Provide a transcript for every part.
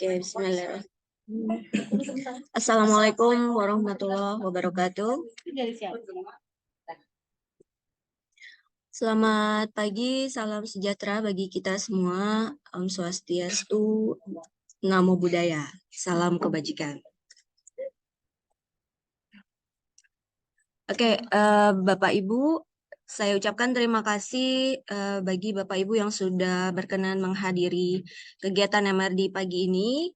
Oke, bismillahirrahmanirrahim. Assalamualaikum warahmatullahi wabarakatuh. Selamat pagi, salam sejahtera bagi kita semua. Om Swastiastu, Namo Buddhaya, salam kebajikan. Oke, Bapak Ibu, saya ucapkan terima kasih bagi Bapak Ibu yang sudah berkenan menghadiri kegiatan MRD pagi ini.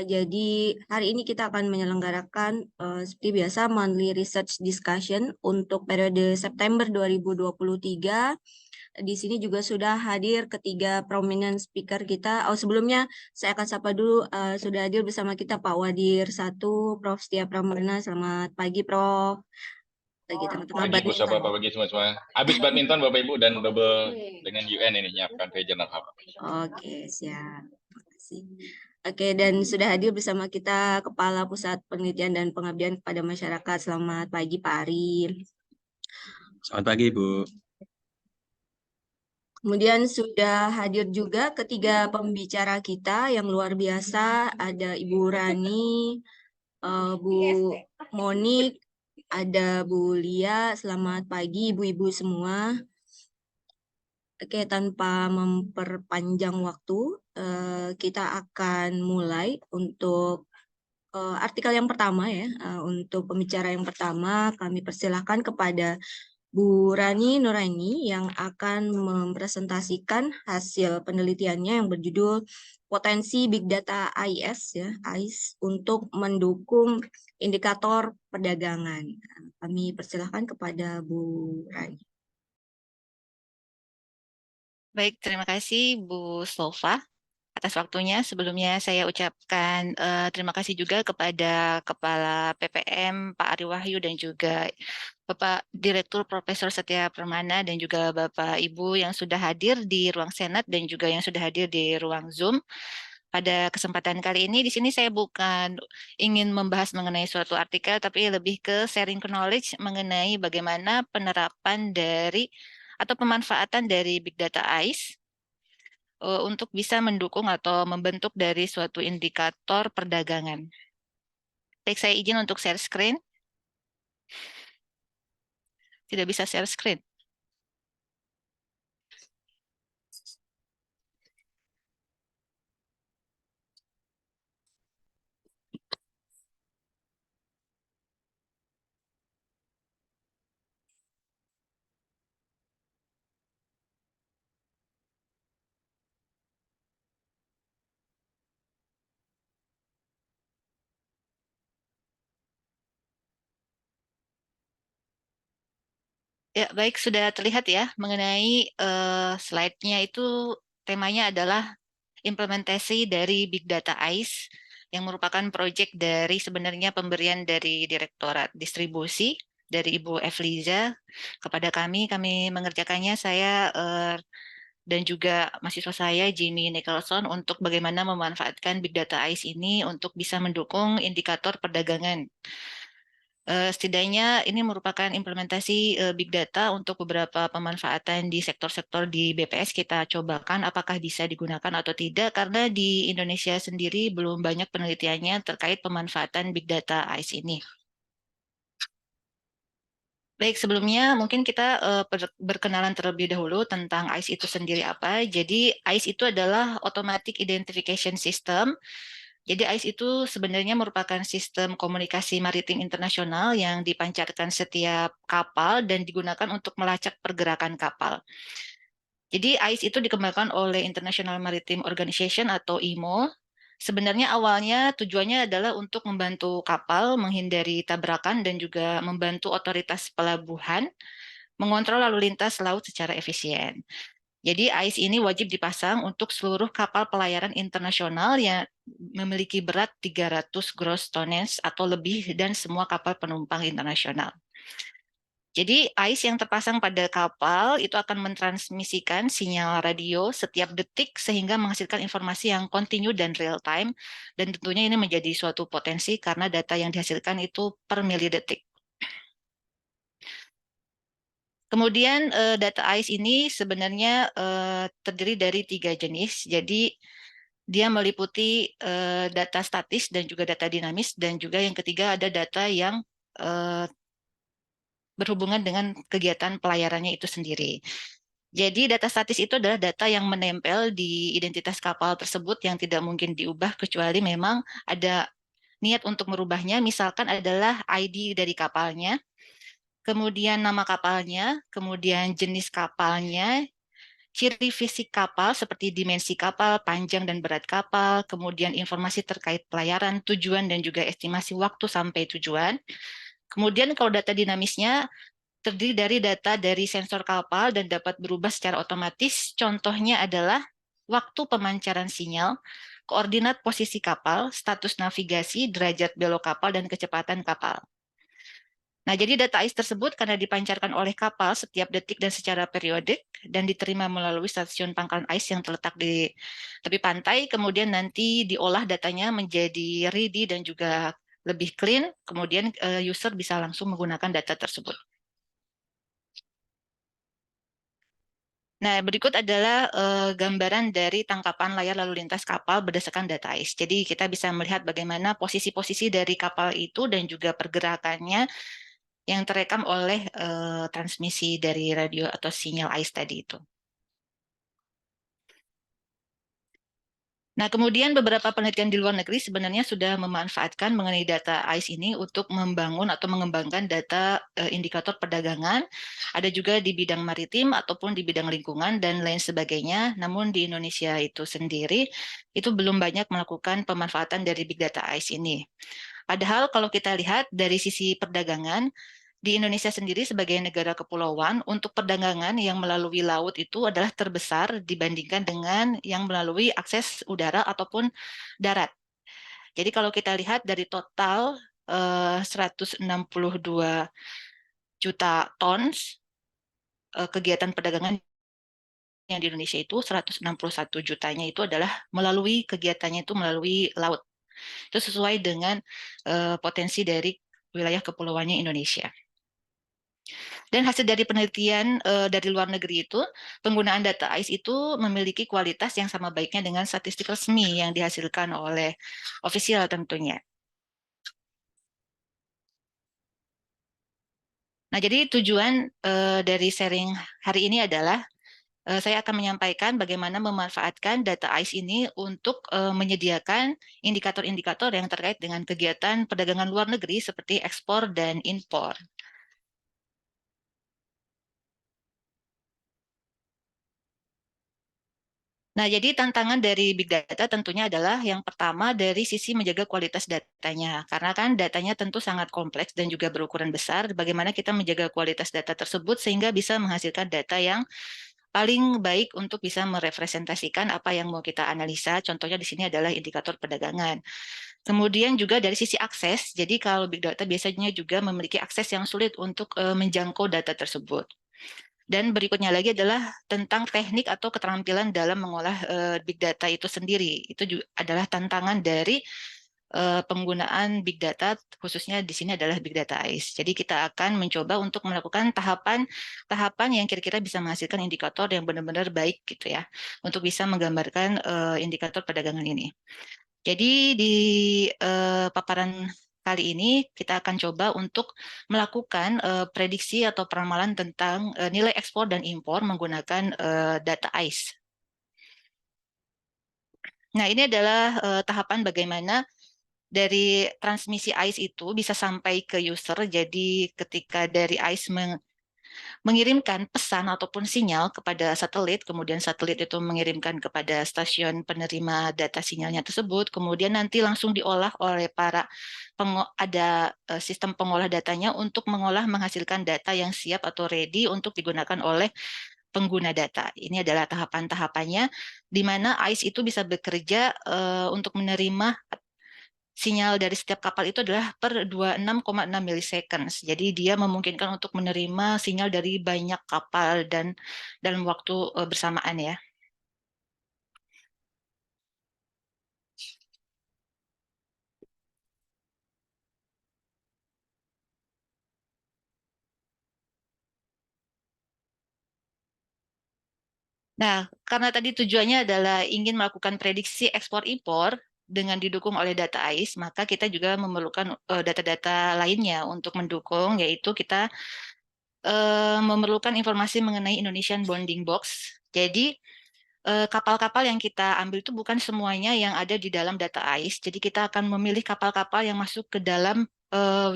Jadi hari ini kita akan menyelenggarakan seperti biasa monthly research discussion untuk periode September 2023. Di sini juga sudah hadir ketiga prominent speaker kita. Sebelumnya saya akan sapa dulu, sudah hadir bersama kita Pak Wadir 1, Prof. Setia Pramana. Selamat pagi, Prof. Lagi tengah-tengah Pagi Bu Soba, pagi semua. Habis badminton Bapak Ibu dan double dengan UN ini nyiapkan regional hub. Oke, siap. Terima kasih. Oke, dan sudah hadir bersama kita Kepala Pusat Penelitian dan Pengabdian kepada Masyarakat. Selamat pagi, Pak Ari. Selamat pagi, Bu. Kemudian sudah hadir juga ketiga pembicara kita yang luar biasa. Ada Ibu Rani, Bu Monik, ada Bu Lia. Selamat pagi, Ibu-Ibu semua. Oke, tanpa memperpanjang waktu, kita akan mulai untuk artikel yang pertama ya. Untuk pembicara yang pertama, kami persilahkan kepada Bu Rani Nuraini yang akan mempresentasikan hasil penelitiannya yang berjudul Potensi Big Data AIS ya, AIS untuk mendukung indikator perdagangan. Kami persilahkan kepada Bu Rani. Baik, terima kasih Bu Slova atas waktunya. Sebelumnya saya ucapkan terima kasih juga kepada Kepala PPM Pak Ari Wahyu dan juga Bapak Direktur Profesor Setia Pramana dan juga Bapak Ibu yang sudah hadir di ruang Senat dan juga yang sudah hadir di ruang Zoom. Pada kesempatan kali ini di sini saya bukan ingin membahas mengenai suatu artikel tapi lebih ke sharing knowledge mengenai bagaimana penerapan dari atau pemanfaatan dari Big Data AIS untuk bisa mendukung atau membentuk dari suatu indikator perdagangan. Baik, saya izin untuk share screen. Tidak bisa share screen. Ya, baik, sudah terlihat ya mengenai slide-nya itu temanya adalah implementasi dari Big Data AIS yang merupakan proyek dari sebenarnya pemberian dari Direktorat Distribusi dari Ibu Efliza kepada kami. Kami mengerjakannya saya dan juga mahasiswa saya Jimmy Nicholson untuk bagaimana memanfaatkan Big Data AIS ini untuk bisa mendukung indikator perdagangan. Setidaknya ini merupakan implementasi Big Data untuk beberapa pemanfaatan di sektor-sektor di BPS kita cobakan apakah bisa digunakan atau tidak karena di Indonesia sendiri belum banyak penelitiannya terkait pemanfaatan Big Data AIS ini. Baik, sebelumnya mungkin kita berkenalan terlebih dahulu tentang AIS itu sendiri apa. Jadi AIS itu adalah Automatic Identification System. Jadi AIS itu sebenarnya merupakan sistem komunikasi maritim internasional yang dipancarkan setiap kapal dan digunakan untuk melacak pergerakan kapal. Jadi AIS itu dikembangkan oleh International Maritime Organization atau IMO. Sebenarnya awalnya tujuannya adalah untuk membantu kapal menghindari tabrakan dan juga membantu otoritas pelabuhan mengontrol lalu lintas laut secara efisien. Jadi AIS ini wajib dipasang untuk seluruh kapal pelayaran internasional yang memiliki berat 300 gross tonnage atau lebih dan semua kapal penumpang internasional. Jadi AIS yang terpasang pada kapal itu akan mentransmisikan sinyal radio setiap detik sehingga menghasilkan informasi yang kontinu dan real time dan tentunya ini menjadi suatu potensi karena data yang dihasilkan itu per milidetik. Kemudian data AIS ini sebenarnya terdiri dari 3 jenis. Jadi dia meliputi data statis dan juga data dinamis, dan juga yang ketiga ada data yang berhubungan dengan kegiatan pelayarannya itu sendiri. Jadi data statis itu adalah data yang menempel di identitas kapal tersebut yang tidak mungkin diubah kecuali memang ada niat untuk merubahnya, misalkan adalah ID dari kapalnya, kemudian nama kapalnya, kemudian jenis kapalnya, ciri fisik kapal seperti dimensi kapal, panjang dan berat kapal, kemudian informasi terkait pelayaran, tujuan, dan juga estimasi waktu sampai tujuan. Kemudian kalau data dinamisnya terdiri dari data dari sensor kapal dan dapat berubah secara otomatis. Contohnya adalah waktu pemancaran sinyal, koordinat posisi kapal, status navigasi, derajat belok kapal, dan kecepatan kapal. Nah, jadi data AIS tersebut karena dipancarkan oleh kapal setiap detik dan secara periodik dan diterima melalui stasiun pangkalan AIS yang terletak di tepi pantai, kemudian nanti diolah datanya menjadi ready dan juga lebih clean, kemudian user bisa langsung menggunakan data tersebut. Nah, berikut adalah gambaran dari tangkapan layar lalu lintas kapal berdasarkan data AIS. Jadi kita bisa melihat bagaimana posisi-posisi dari kapal itu dan juga pergerakannya yang terekam oleh transmisi dari radio atau sinyal AIS tadi itu. Nah, kemudian beberapa penelitian di luar negeri sebenarnya sudah memanfaatkan mengenai data AIS ini untuk membangun atau mengembangkan data indikator perdagangan. Ada juga di bidang maritim ataupun di bidang lingkungan dan lain sebagainya. Namun di Indonesia itu sendiri, itu belum banyak melakukan pemanfaatan dari big data AIS ini. Padahal kalau kita lihat dari sisi perdagangan, di Indonesia sendiri sebagai negara kepulauan, untuk perdagangan yang melalui laut itu adalah terbesar dibandingkan dengan yang melalui akses udara ataupun darat. Jadi kalau kita lihat dari total 162 juta tons kegiatan perdagangan yang di Indonesia itu 161 jutanya itu adalah melalui kegiatannya itu melalui laut. Itu sesuai dengan potensi dari wilayah kepulauannya Indonesia. Dan hasil dari penelitian dari luar negeri itu, penggunaan data AIS itu memiliki kualitas yang sama baiknya dengan statistik resmi yang dihasilkan oleh ofisial tentunya. Nah, jadi tujuan dari sharing hari ini adalah saya akan menyampaikan bagaimana memanfaatkan data AIS ini untuk menyediakan indikator-indikator yang terkait dengan kegiatan perdagangan luar negeri seperti ekspor dan impor. Nah, jadi tantangan dari big data tentunya adalah yang pertama dari sisi menjaga kualitas datanya. Karena kan datanya tentu sangat kompleks dan juga berukuran besar. Bagaimana kita menjaga kualitas data tersebut sehingga bisa menghasilkan data yang paling baik untuk bisa merepresentasikan apa yang mau kita analisa. Contohnya di sini adalah indikator perdagangan. Kemudian juga dari sisi akses. Jadi kalau big data biasanya juga memiliki akses yang sulit untuk menjangkau data tersebut. Dan berikutnya lagi adalah tentang teknik atau keterampilan dalam mengolah big data itu sendiri. Itu juga adalah tantangan dari penggunaan big data, khususnya di sini adalah big data AIS. Jadi kita akan mencoba untuk melakukan tahapan-tahapan yang kira-kira bisa menghasilkan indikator yang benar-benar baik gitu ya, untuk bisa menggambarkan indikator perdagangan ini. Jadi di paparan kali ini kita akan coba untuk melakukan prediksi atau peramalan tentang nilai ekspor dan impor menggunakan data AIS. Nah, ini adalah tahapan bagaimana dari transmisi AIS itu bisa sampai ke user. Jadi ketika dari AIS mengirimkan pesan ataupun sinyal kepada satelit, kemudian satelit itu mengirimkan kepada stasiun penerima data sinyalnya tersebut, kemudian nanti langsung diolah oleh para ada sistem pengolah datanya untuk menghasilkan data yang siap atau ready untuk digunakan oleh pengguna data. Ini adalah tahapan-tahapannya di mana AIS itu bisa bekerja untuk menerima sinyal dari setiap kapal itu adalah per 26,6 milliseconds. Jadi dia memungkinkan untuk menerima sinyal dari banyak kapal dan dalam waktu bersamaan ya. Nah, karena tadi tujuannya adalah ingin melakukan prediksi ekspor-impor dengan didukung oleh data AIS, maka kita juga memerlukan data-data lainnya untuk mendukung, yaitu kita memerlukan informasi mengenai Indonesian Bounding Box. Jadi, kapal-kapal yang kita ambil itu bukan semuanya yang ada di dalam data AIS. Jadi kita akan memilih kapal-kapal yang masuk ke dalam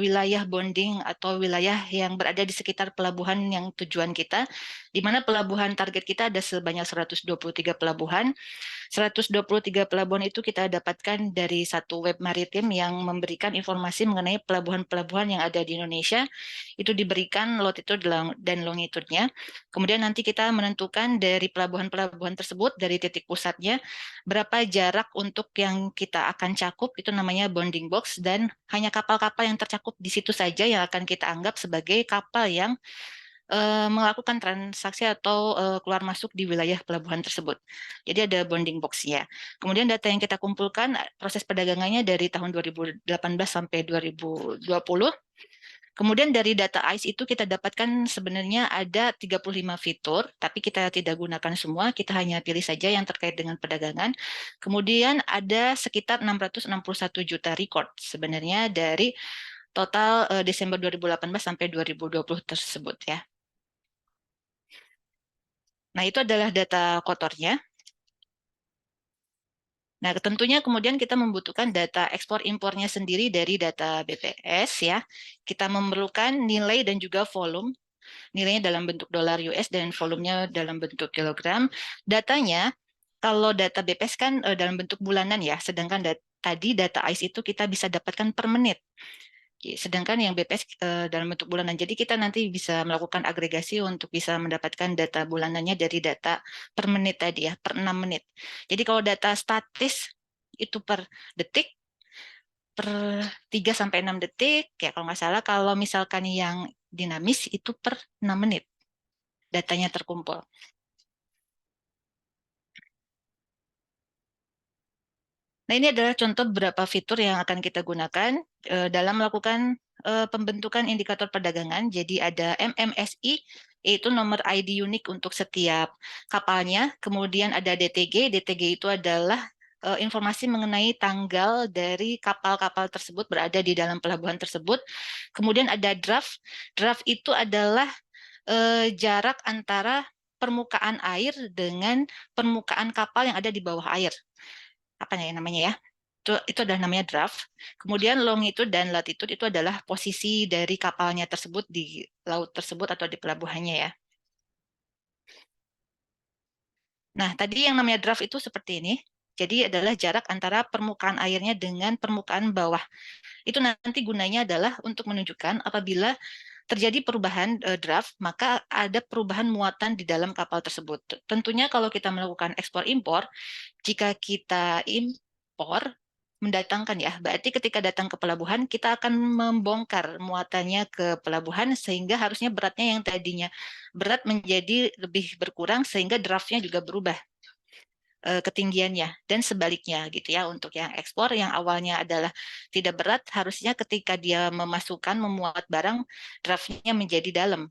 wilayah bonding atau wilayah yang berada di sekitar pelabuhan yang tujuan kita, di mana pelabuhan target kita ada sebanyak 123 pelabuhan. 123 pelabuhan itu kita dapatkan dari satu web maritim yang memberikan informasi mengenai pelabuhan-pelabuhan yang ada di Indonesia. Itu diberikan latitude dan longitude-nya. Kemudian nanti kita menentukan dari pelabuhan-pelabuhan tersebut, dari titik pusatnya, berapa jarak untuk yang kita akan cakup, itu namanya bounding box, dan hanya kapal-kapal yang tercakup di situ saja yang akan kita anggap sebagai kapal yang melakukan transaksi atau keluar masuk di wilayah pelabuhan tersebut. Jadi ada bounding box-nya. Kemudian data yang kita kumpulkan, proses perdagangannya dari tahun 2018 sampai 2020. Kemudian dari data AIS itu kita dapatkan sebenarnya ada 35 fitur, tapi kita tidak gunakan semua, kita hanya pilih saja yang terkait dengan perdagangan. Kemudian ada sekitar 661 juta record sebenarnya dari total Desember 2018 sampai 2020 tersebut ya. Nah, itu adalah data kotornya. Nah, tentunya kemudian kita membutuhkan data ekspor impornya sendiri dari data BPS ya. Kita memerlukan nilai dan juga volume. Nilainya dalam bentuk dolar US dan volumenya dalam bentuk kilogram. Datanya, kalau data BPS kan dalam bentuk bulanan ya, sedangkan tadi data AIS itu kita bisa dapatkan per menit. Sedangkan yang BPS dalam bentuk bulanan. Jadi kita nanti bisa melakukan agregasi untuk bisa mendapatkan data bulanannya dari data per menit tadi ya, per 6 menit. Jadi kalau data statis itu per detik, per 3 sampai 6 detik, ya kalau nggak salah, kalau misalkan yang dinamis itu per 6 menit datanya terkumpul. Nah, ini adalah contoh beberapa fitur yang akan kita gunakan dalam melakukan pembentukan indikator perdagangan. Jadi ada MMSI, yaitu nomor ID unik untuk setiap kapalnya. Kemudian ada DTG. DTG itu adalah informasi mengenai tanggal dari kapal-kapal tersebut berada di dalam pelabuhan tersebut. Kemudian ada draft. Draft itu adalah jarak antara permukaan air dengan permukaan kapal yang ada di bawah air. Apa ya namanya ya? Itu adalah namanya draft. Kemudian longitude dan latitude itu adalah posisi dari kapalnya tersebut di laut tersebut atau di pelabuhannya ya. Nah, tadi yang namanya draft itu seperti ini. Jadi adalah jarak antara permukaan airnya dengan permukaan bawah. Itu nanti gunanya adalah untuk menunjukkan apabila terjadi perubahan draft, maka ada perubahan muatan di dalam kapal tersebut. Tentunya kalau kita melakukan ekspor-impor, jika kita impor, mendatangkan ya, berarti ketika datang ke pelabuhan, kita akan membongkar muatannya ke pelabuhan, sehingga harusnya beratnya yang tadinya berat menjadi lebih berkurang, sehingga draftnya juga berubah ketinggiannya dan sebaliknya gitu ya. Untuk yang ekspor yang awalnya adalah tidak berat, harusnya ketika dia memasukkan memuat barang, draftnya menjadi dalam.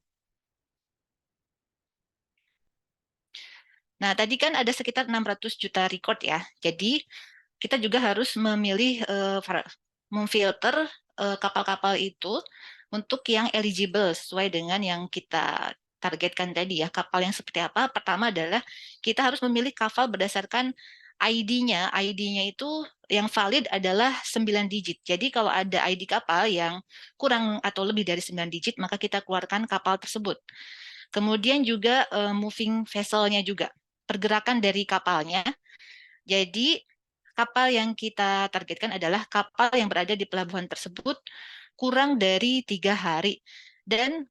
Nah, tadi kan ada sekitar 600 juta record ya. Jadi kita juga harus memilih memfilter kapal-kapal itu untuk yang eligible sesuai dengan yang kita targetkan tadi ya. Kapal yang seperti apa? Pertama adalah kita harus memilih kapal berdasarkan ID-nya. ID-nya itu yang valid adalah 9 digit. Jadi kalau ada ID kapal yang kurang atau lebih dari 9 digit, maka kita keluarkan kapal tersebut. Kemudian juga moving vessel-nya juga, pergerakan dari kapalnya. Jadi kapal yang kita targetkan adalah kapal yang berada di pelabuhan tersebut kurang dari 3 hari. Dan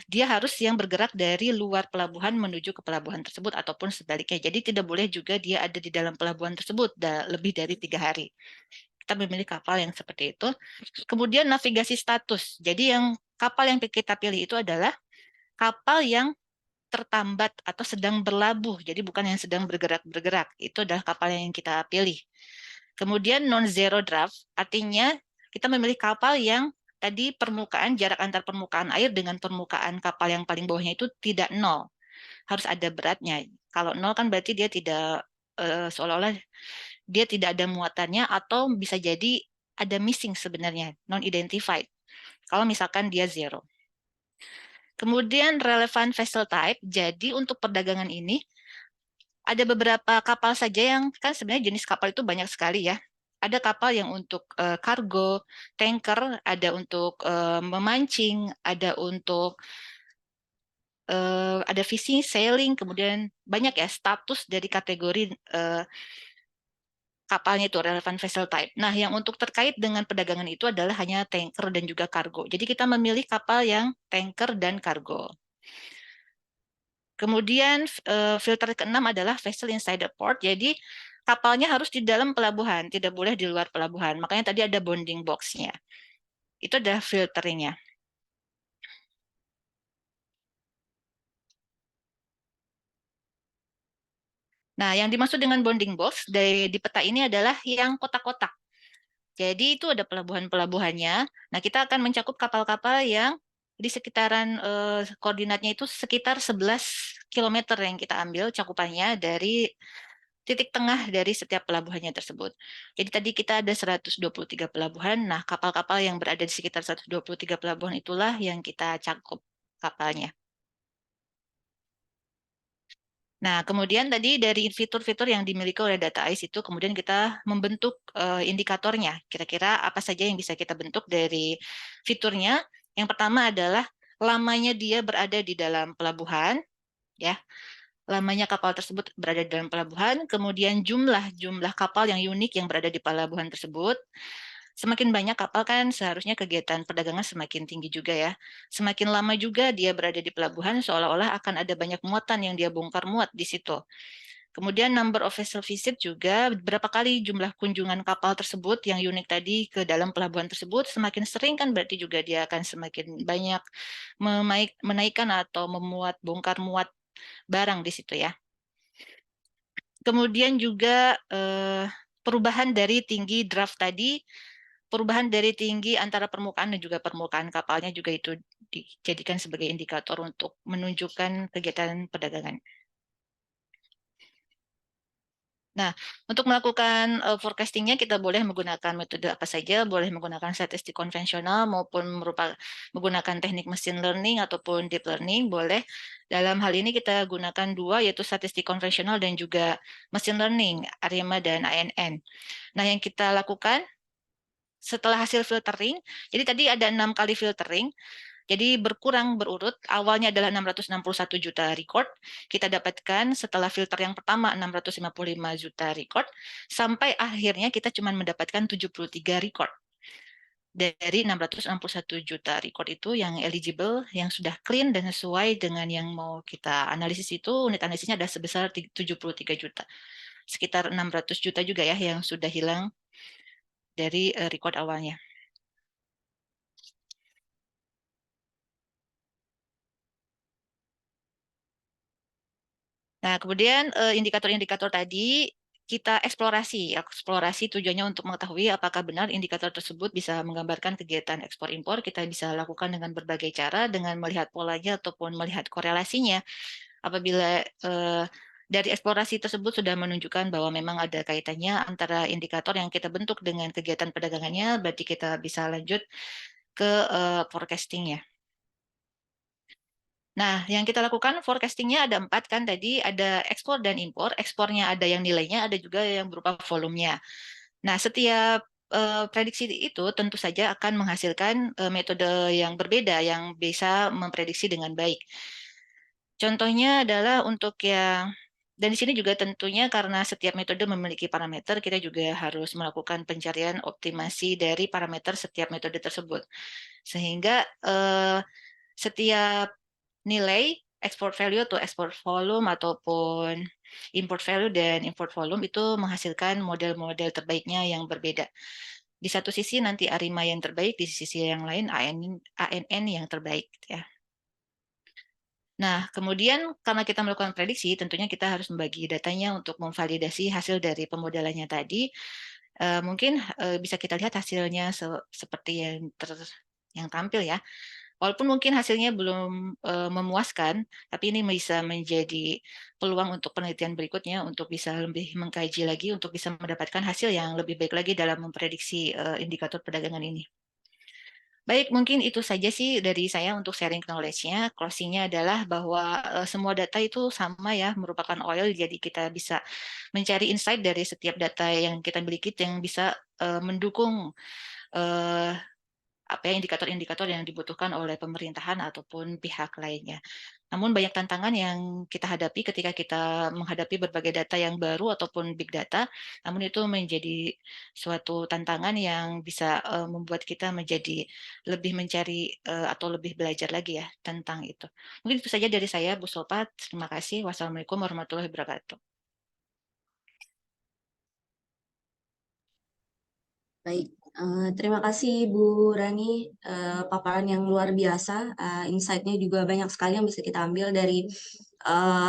dia harus yang bergerak dari luar pelabuhan menuju ke pelabuhan tersebut ataupun sebaliknya. Jadi tidak boleh juga dia ada di dalam pelabuhan tersebut lebih dari 3 hari. Kita memilih kapal yang seperti itu. Kemudian navigasi status. Jadi yang kapal yang kita pilih itu adalah kapal yang tertambat atau sedang berlabuh. Jadi bukan yang sedang bergerak-bergerak. Itu adalah kapal yang kita pilih. Kemudian non-zero draft, artinya kita memilih kapal yang tadi jarak antar permukaan air dengan permukaan kapal yang paling bawahnya itu tidak nol. harus ada beratnya. Kalau 0 kan berarti dia tidak seolah-olah dia tidak ada muatannya atau bisa jadi ada missing sebenarnya, non-identified. Kalau misalkan dia 0. Kemudian relevant vessel type, jadi untuk perdagangan ini ada beberapa kapal saja yang kan sebenarnya jenis kapal itu banyak sekali ya. Ada kapal yang untuk kargo, tanker, ada untuk memancing, ada untuk ada fishing, sailing, kemudian banyak ya status dari kategori kapalnya itu relevant vessel type. Nah, yang untuk terkait dengan perdagangan itu adalah hanya tanker dan juga kargo. Jadi kita memilih kapal yang tanker dan kargo. Kemudian filter keenam adalah vessel inside the port. Jadi kapalnya harus di dalam pelabuhan, tidak boleh di luar pelabuhan. Makanya tadi ada bounding box-nya. Itu adalah filternya. Nah, yang dimaksud dengan bounding box di peta ini adalah yang kotak-kotak. Jadi itu ada pelabuhan-pelabuhannya. Nah, kita akan mencakup kapal-kapal yang di sekitaran koordinatnya itu sekitar 11 km yang kita ambil cakupannya dari titik tengah dari setiap pelabuhannya tersebut. Jadi tadi kita ada 123 pelabuhan. Nah, kapal-kapal yang berada di sekitar 123 pelabuhan itulah yang kita cakup kapalnya. Nah, kemudian tadi dari fitur-fitur yang dimiliki oleh data ICE itu kemudian kita membentuk indikatornya. Kira-kira apa saja yang bisa kita bentuk dari fiturnya? Yang pertama adalah lamanya dia berada di dalam pelabuhan, ya. Lamanya kapal tersebut berada di dalam pelabuhan, kemudian jumlah kapal yang unik yang berada di pelabuhan tersebut. Semakin banyak kapal kan seharusnya kegiatan perdagangan semakin tinggi juga ya. Semakin lama juga dia berada di pelabuhan seolah-olah akan ada banyak muatan yang dia bongkar muat di situ. Kemudian number of vessel visit juga berapa kali jumlah kunjungan kapal tersebut yang unik tadi ke dalam pelabuhan tersebut semakin sering kan berarti juga dia akan semakin banyak menaikkan atau memuat bongkar muat barang di situ ya. Kemudian juga perubahan dari tinggi draft tadi, perubahan dari tinggi antara permukaan dan juga permukaan kapalnya juga itu dijadikan sebagai indikator untuk menunjukkan kegiatan perdagangan. Nah, untuk melakukan forecastingnya kita boleh menggunakan metode apa saja, boleh menggunakan statistik konvensional maupun menggunakan teknik machine learning ataupun deep learning, boleh. Dalam hal ini kita gunakan dua, yaitu statistik konvensional dan juga machine learning, ARIMA dan ANN. Nah, yang kita lakukan setelah hasil filtering, jadi tadi ada 6 kali filtering, jadi berkurang berurut, awalnya adalah 661 juta record, kita dapatkan setelah filter yang pertama 655 juta record, sampai akhirnya kita cuma mendapatkan 73 record. Dari 661 juta record itu yang eligible, yang sudah clean dan sesuai dengan yang mau kita analisis itu, unit analisisnya ada sebesar 73 juta. Sekitar 600 juta juga ya yang sudah hilang dari record awalnya. Nah, kemudian indikator-indikator tadi kita eksplorasi. Eksplorasi tujuannya untuk mengetahui apakah benar indikator tersebut bisa menggambarkan kegiatan ekspor-impor. Kita bisa lakukan dengan berbagai cara, dengan melihat polanya ataupun melihat korelasinya. Apabila dari eksplorasi tersebut sudah menunjukkan bahwa memang ada kaitannya antara indikator yang kita bentuk dengan kegiatan perdagangannya, berarti kita bisa lanjut ke forecasting-nya. Nah, yang kita lakukan forecastingnya ada 4 kan tadi, ada ekspor dan impor. Ekspornya ada yang nilainya, ada juga yang berupa volumenya. Nah, setiap prediksi itu tentu saja akan menghasilkan metode yang berbeda yang bisa memprediksi dengan baik. Contohnya adalah untuk yang, dan di sini juga tentunya karena setiap metode memiliki parameter, kita juga harus melakukan pencarian optimasi dari parameter setiap metode tersebut. Sehingga setiap nilai export value atau export volume ataupun import value dan import volume itu menghasilkan model-model terbaiknya yang berbeda. Di satu sisi nanti ARIMA yang terbaik, di sisi yang lain ANN yang terbaik ya. Nah, kemudian karena kita melakukan prediksi, tentunya kita harus membagi datanya untuk memvalidasi hasil dari pemodelannya tadi. Mungkin bisa kita lihat hasilnya seperti yang tampil ya. Walaupun mungkin hasilnya belum memuaskan, tapi ini bisa menjadi peluang untuk penelitian berikutnya untuk bisa lebih mengkaji lagi, untuk bisa mendapatkan hasil yang lebih baik lagi dalam memprediksi indikator perdagangan ini. Baik, mungkin itu saja sih dari saya untuk sharing knowledge-nya. Closing-nya adalah bahwa semua data itu sama ya, merupakan oil, jadi kita bisa mencari insight dari setiap data yang kita miliki yang bisa mendukung eh, apa ya indikator-indikator yang dibutuhkan oleh pemerintahan ataupun pihak lainnya. Namun banyak tantangan yang kita hadapi ketika kita menghadapi berbagai data yang baru ataupun big data. Namun itu menjadi suatu tantangan yang bisa membuat kita menjadi lebih mencari atau lebih belajar lagi ya tentang itu. Mungkin itu saja dari saya, Bu Sopat. Terima kasih. Wassalamualaikum warahmatullahi wabarakatuh. Baik, terima kasih Bu Rani, paparan yang luar biasa, insight-nya juga banyak sekali yang bisa kita ambil dari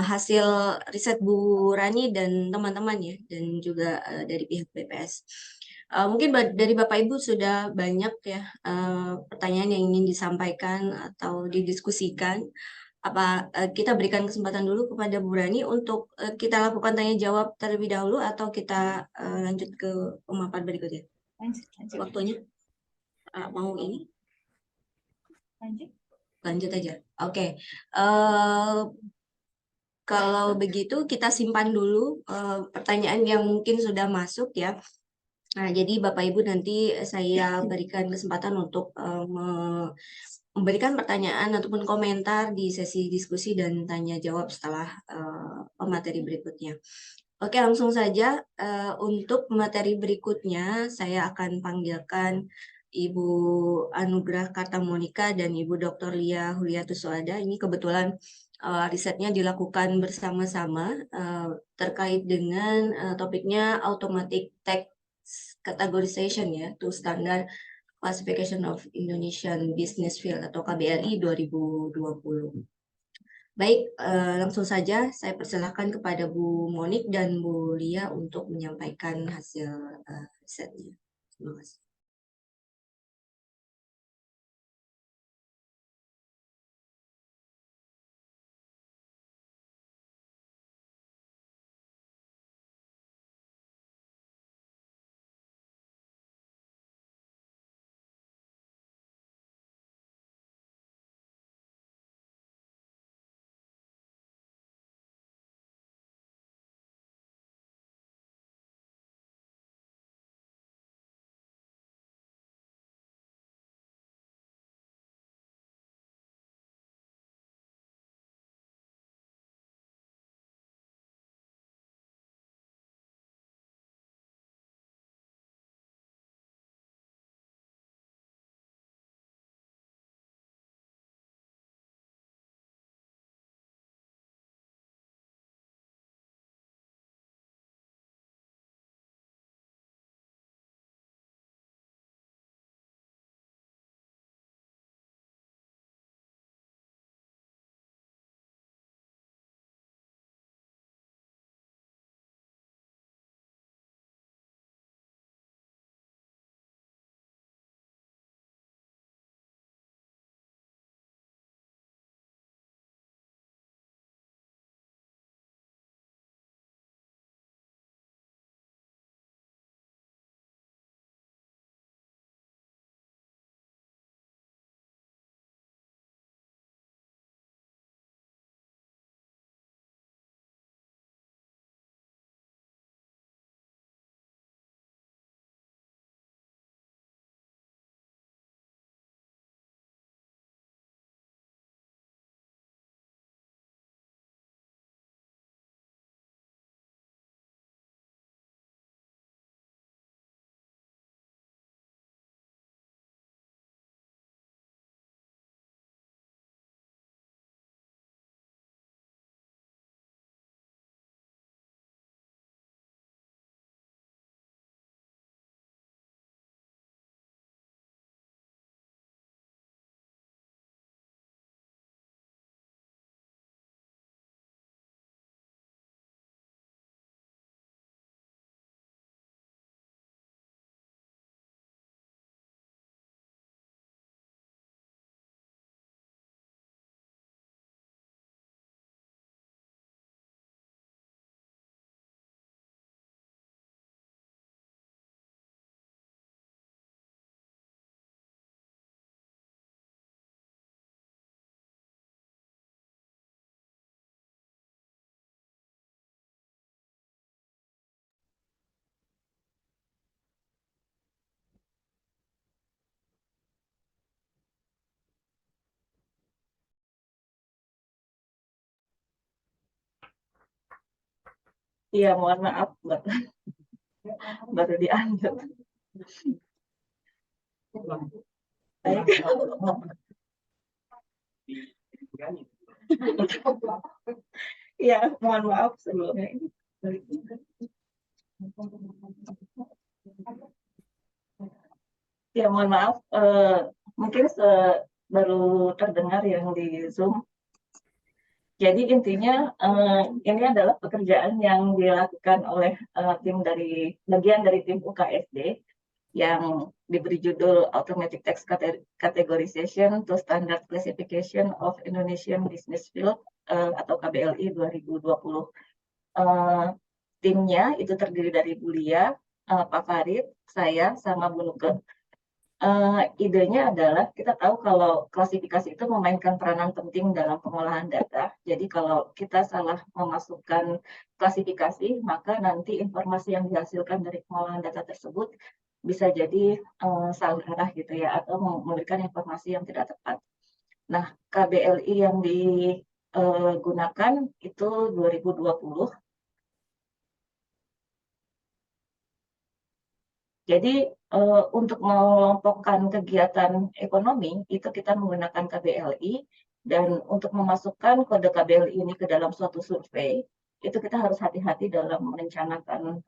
hasil riset Bu Rani dan teman-teman ya, dan juga dari pihak BPS. Mungkin dari Bapak Ibu sudah banyak ya pertanyaan yang ingin disampaikan atau didiskusikan. Apa kita berikan kesempatan dulu kepada Bu Rani untuk kita lakukan tanya jawab terlebih dahulu atau kita lanjut ke pemaparan berikutnya? Waktunya mau ini lanjut aja. Oke. Kalau begitu kita simpan dulu pertanyaan yang mungkin sudah masuk ya. Nah, jadi Bapak Ibu nanti saya berikan kesempatan untuk memberikan pertanyaan ataupun komentar di sesi diskusi dan tanya jawab setelah pemateri berikutnya. Oke, langsung saja untuk materi berikutnya saya akan panggilkan Ibu Anugrah Kartamonika dan Ibu Dr. Lia Huliatusoada. Ini kebetulan risetnya dilakukan bersama-sama terkait dengan topiknya Automatic Text Categorization ya, to Standard Classification of Indonesian Business Field atau KBRI 2020. Baik, langsung saja saya persilahkan kepada Bu Monik dan Bu Lia untuk menyampaikan hasil risetnya. Terima kasih. Iya, mohon maaf baru diambil. Baik. Iya, mohon maaf sebelumnya. Ya, mohon maaf. Mungkin baru terdengar yang di Zoom. Jadi intinya ini adalah pekerjaan yang dilakukan oleh bagian dari tim UKSD yang diberi judul Automatic Text Categorization to Standard Classification of Indonesian Business Field atau KBLI 2020. Timnya itu terdiri dari Bu Lia, Pak Farid, saya, sama Bu Nuke. Idenya adalah kita tahu kalau klasifikasi itu memainkan peranan penting dalam pengolahan data. Jadi kalau kita salah memasukkan klasifikasi, maka nanti informasi yang dihasilkan dari pengolahan data tersebut bisa jadi salah arah gitu ya, atau memberikan informasi yang tidak tepat. Nah, KBLI yang digunakan itu 2020. Jadi untuk mengelompokkan kegiatan ekonomi itu kita menggunakan KBLI, dan untuk memasukkan kode KBLI ini ke dalam suatu survei itu kita harus hati-hati dalam merencanakan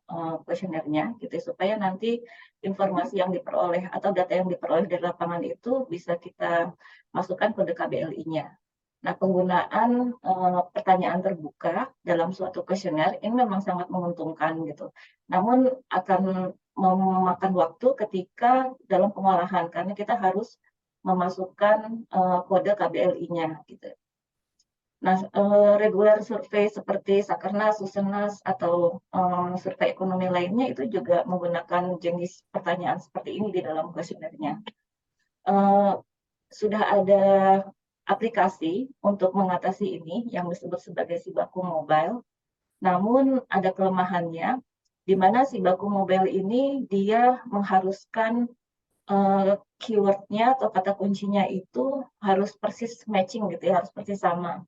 kuesionernya gitu supaya nanti informasi yang diperoleh atau data yang diperoleh dari lapangan itu bisa kita masukkan kode KBLI-nya. Nah, penggunaan pertanyaan terbuka dalam suatu kuesioner ini memang sangat menguntungkan gitu. Namun akan memakan waktu ketika dalam pengolahan karena kita harus memasukkan kode KBLI-nya gitu. Nah, regular survei seperti Sakernas, Susenas, atau survei ekonomi lainnya itu juga menggunakan jenis pertanyaan seperti ini di dalam kuesionernya. Sudah ada aplikasi untuk mengatasi ini yang disebut sebagai Sibaku Mobile. Namun ada kelemahannya, di mana Sibaku Mobile ini dia mengharuskan keywordnya atau kata kuncinya itu harus persis matching gitu ya, harus persis sama.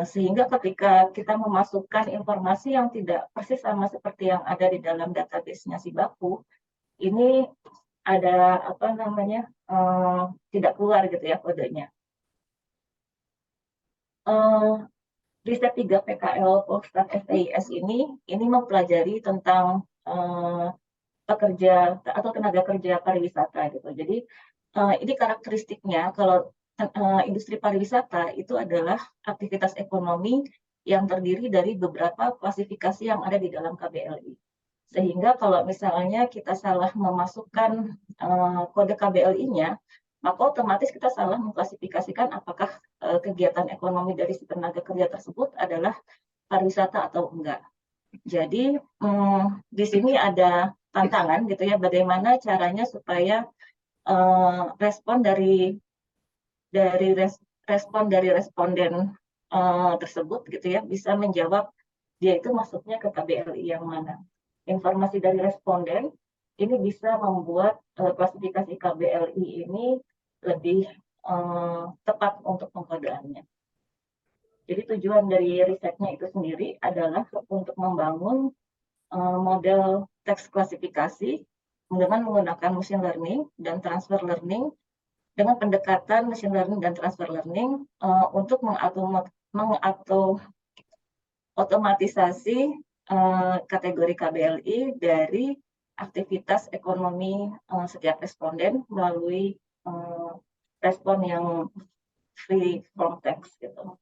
Sehingga ketika kita memasukkan informasi yang tidak persis sama seperti yang ada di dalam database-nya Sibaku, ini ada apa namanya tidak keluar gitu ya kodenya. Riset 3 PKL Polstat STIS ini mempelajari tentang pekerja atau tenaga kerja pariwisata gitu. Jadi ini karakteristiknya kalau industri pariwisata itu adalah aktivitas ekonomi yang terdiri dari beberapa klasifikasi yang ada di dalam KBLI. Sehingga kalau misalnya kita salah memasukkan kode KBLI-nya, maka otomatis kita salah mengklasifikasikan apakah kegiatan ekonomi dari si tenaga kerja tersebut adalah pariwisata atau enggak. Jadi di sini ada tantangan gitu ya, bagaimana caranya supaya respon dari responden tersebut gitu ya bisa menjawab dia itu masuknya ke KBLI yang mana. Informasi dari responden ini bisa membuat klasifikasi KBLI ini lebih tepat untuk pengkodeannya. Jadi tujuan dari risetnya itu sendiri adalah untuk membangun model teks klasifikasi dengan menggunakan machine learning dan transfer learning dengan pendekatan machine learning dan transfer learning untuk mengotomatisasi kategori KBLI dari aktivitas ekonomi setiap responden melalui respon yang free from text gitu.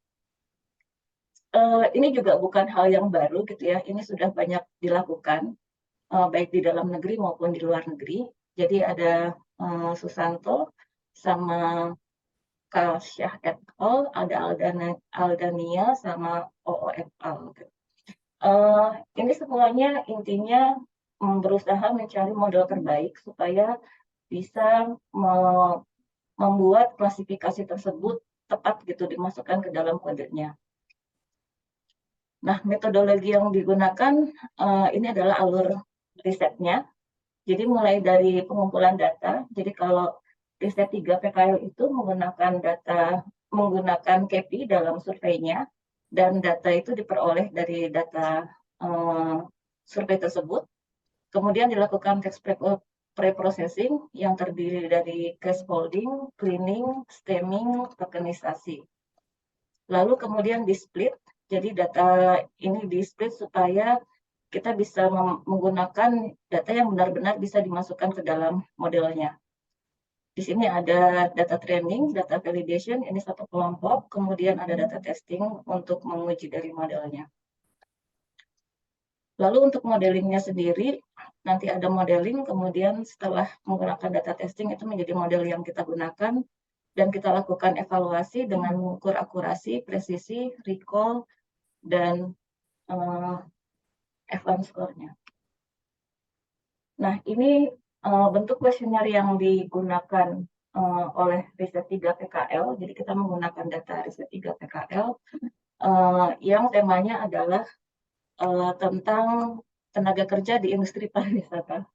Ini juga bukan hal yang baru gitu ya, ini sudah banyak dilakukan baik di dalam negeri maupun di luar negeri. Jadi ada Susanto sama Syah et al, ada Aldania sama OO et al. Ini semuanya intinya berusaha mencari model terbaik supaya bisa membuat klasifikasi tersebut tepat gitu dimasukkan ke dalam kodenya. Nah, metodologi yang digunakan ini adalah alur risetnya. Jadi mulai dari pengumpulan data. Jadi kalau riset 3 PKL itu menggunakan KPI dalam surveinya, dan data itu diperoleh dari data survei tersebut. Kemudian dilakukan text pre-processing yang terdiri dari scaffolding, cleaning, stemming, tokenisasi. Lalu kemudian di-split, jadi data ini di-split supaya kita bisa menggunakan data yang benar-benar bisa dimasukkan ke dalam modelnya. Di sini ada data training, data validation, ini satu kelompok, kemudian ada data testing untuk menguji dari modelnya. Lalu untuk modelingnya sendiri, nanti ada modeling, kemudian setelah menggunakan data testing itu menjadi model yang kita gunakan, dan kita lakukan evaluasi dengan mengukur akurasi, presisi, recall, dan F1 score-nya. Nah, ini bentuk kuesioner yang digunakan oleh riset 3 PKL, jadi kita menggunakan data riset 3 PKL yang temanya adalah tentang tenaga kerja di industri pariwisata.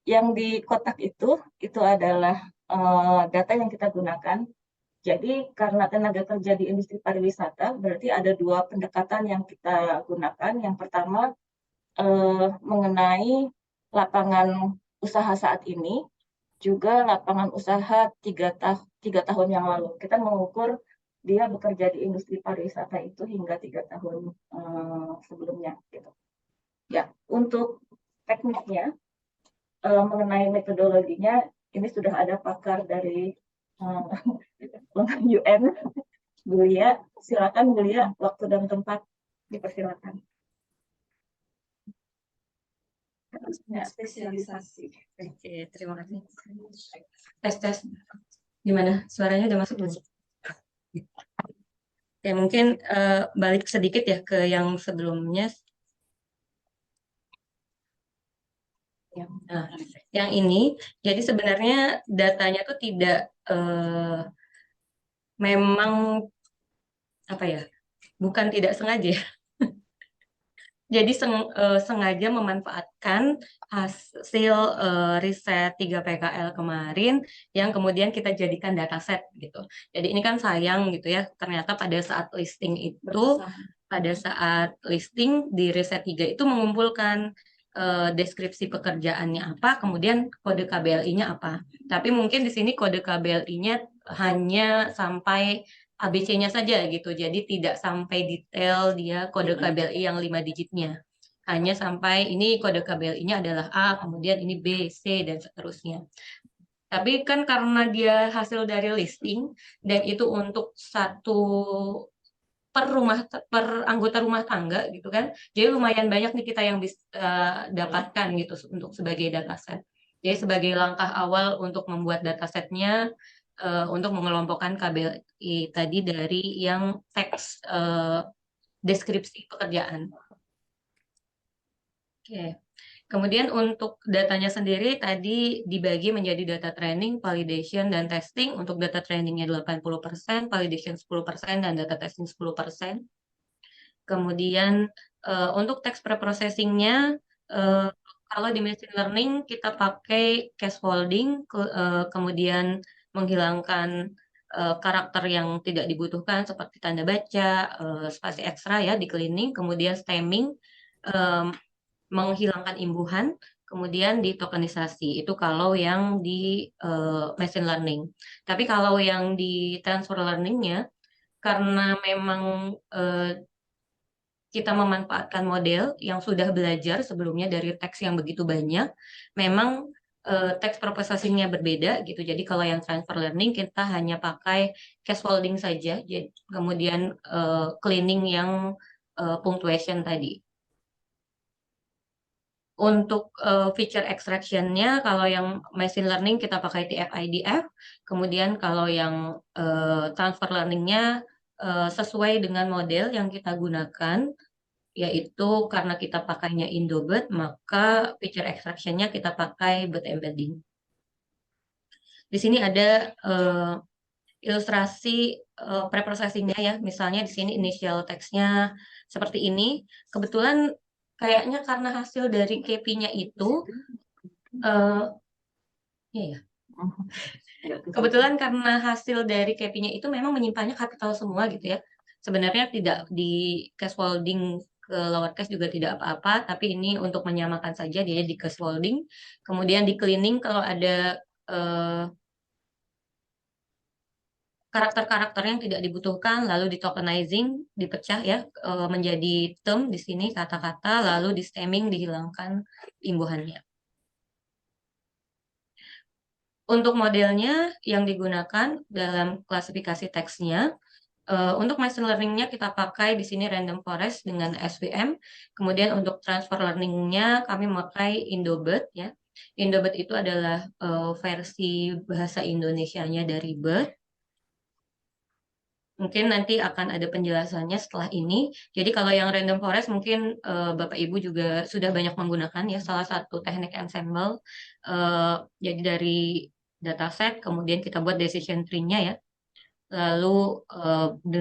Yang di kotak itu adalah data yang kita gunakan. Jadi karena tenaga kerja di industri pariwisata, berarti ada dua pendekatan yang kita gunakan. Yang pertama, mengenai lapangan usaha saat ini, juga lapangan usaha 3 tahun yang lalu. Kita mengukur dia bekerja di industri pariwisata itu hingga 3 tahun sebelumnya. Gitu. Ya, untuk tekniknya, mengenai metodologinya, ini sudah ada pakar dari UN, Bu Lia. Silakan Bu Lia, waktu dan tempat dipersilakan. Spesialisasi. Oke, terima kasih. Tes. Gimana? Suaranya udah masuk belum? Oke, mungkin balik sedikit ya ke yang sebelumnya. Nah, yang ini, jadi sebenarnya datanya tuh tidak memang apa ya, bukan tidak sengaja. Jadi sengaja memanfaatkan hasil riset 3 PKL kemarin yang kemudian kita jadikan dataset gitu. Jadi ini kan sayang gitu ya, ternyata pada saat listing itu, pada saat listing di riset 3 itu mengumpulkan deskripsi pekerjaannya apa, kemudian kode KBLI-nya apa. Tapi mungkin di sini kode KBLI-nya hanya sampai ABC-nya saja gitu, jadi tidak sampai detail dia kode KBLI yang 5 digitnya. Hanya sampai ini kode KBLI-nya adalah A, kemudian ini B, C, dan seterusnya. Tapi kan karena dia hasil dari listing, dan itu untuk per anggota rumah tangga gitu kan, jadi lumayan banyak nih kita yang bisa dapatkan gitu untuk sebagai dataset. Jadi sebagai langkah awal untuk membuat datasetnya, untuk mengelompokkan KBLI tadi dari yang teks deskripsi pekerjaan. Oke. Kemudian untuk datanya sendiri tadi dibagi menjadi data training, validation, dan testing. Untuk data trainingnya 80%, validation 10%, dan data testing 10%. Kemudian untuk text preprocessing-nya, kalau di machine learning kita pakai scaffolding, kemudian menghilangkan karakter yang tidak dibutuhkan seperti tanda baca, spasi ekstra ya di cleaning, kemudian stemming, menghilangkan imbuhan, kemudian di tokenisasi. Itu kalau yang di machine learning. Tapi kalau yang di transfer learning-nya, karena memang kita memanfaatkan model yang sudah belajar sebelumnya dari teks yang begitu banyak, memang teks processing-nya berbeda gitu. Jadi kalau yang transfer learning kita hanya pakai scaffolding saja, kemudian cleaning yang punctuation tadi. Untuk feature extraction-nya, kalau yang machine learning kita pakai TF-IDF, kemudian kalau yang transfer learning-nya sesuai dengan model yang kita gunakan, yaitu karena kita pakainya Indobird, maka feature extraction-nya kita pakai bird embedding. Di sini ada ilustrasi preprocessing-nya ya, misalnya di sini initial text-nya seperti ini. Kebetulan kayaknya karena hasil dari KP-nya itu, kebetulan karena hasil dari KP-nya itu memang menyimpannya kapital semua gitu ya. Sebenarnya tidak di scaffolding ke lowercase juga tidak apa-apa, tapi ini untuk menyamakan saja dia di scaffolding. Kemudian di cleaning kalau ada karakter-karakter yang tidak dibutuhkan, lalu di tokenizing, dipecah ya menjadi term di sini kata-kata, lalu di stemming dihilangkan imbuhannya. Untuk modelnya yang digunakan dalam klasifikasi teksnya, untuk machine learning-nya kita pakai di sini random forest dengan SVM. Kemudian untuk transfer learning-nya kami memakai Indobird ya. Indobird itu adalah versi bahasa Indonesianya dari Bird. Mungkin nanti akan ada penjelasannya setelah ini. Jadi kalau yang random forest mungkin Bapak Ibu juga sudah banyak menggunakan ya, salah satu teknik ensemble. Jadi dari dataset kemudian kita buat decision tree-nya ya. Lalu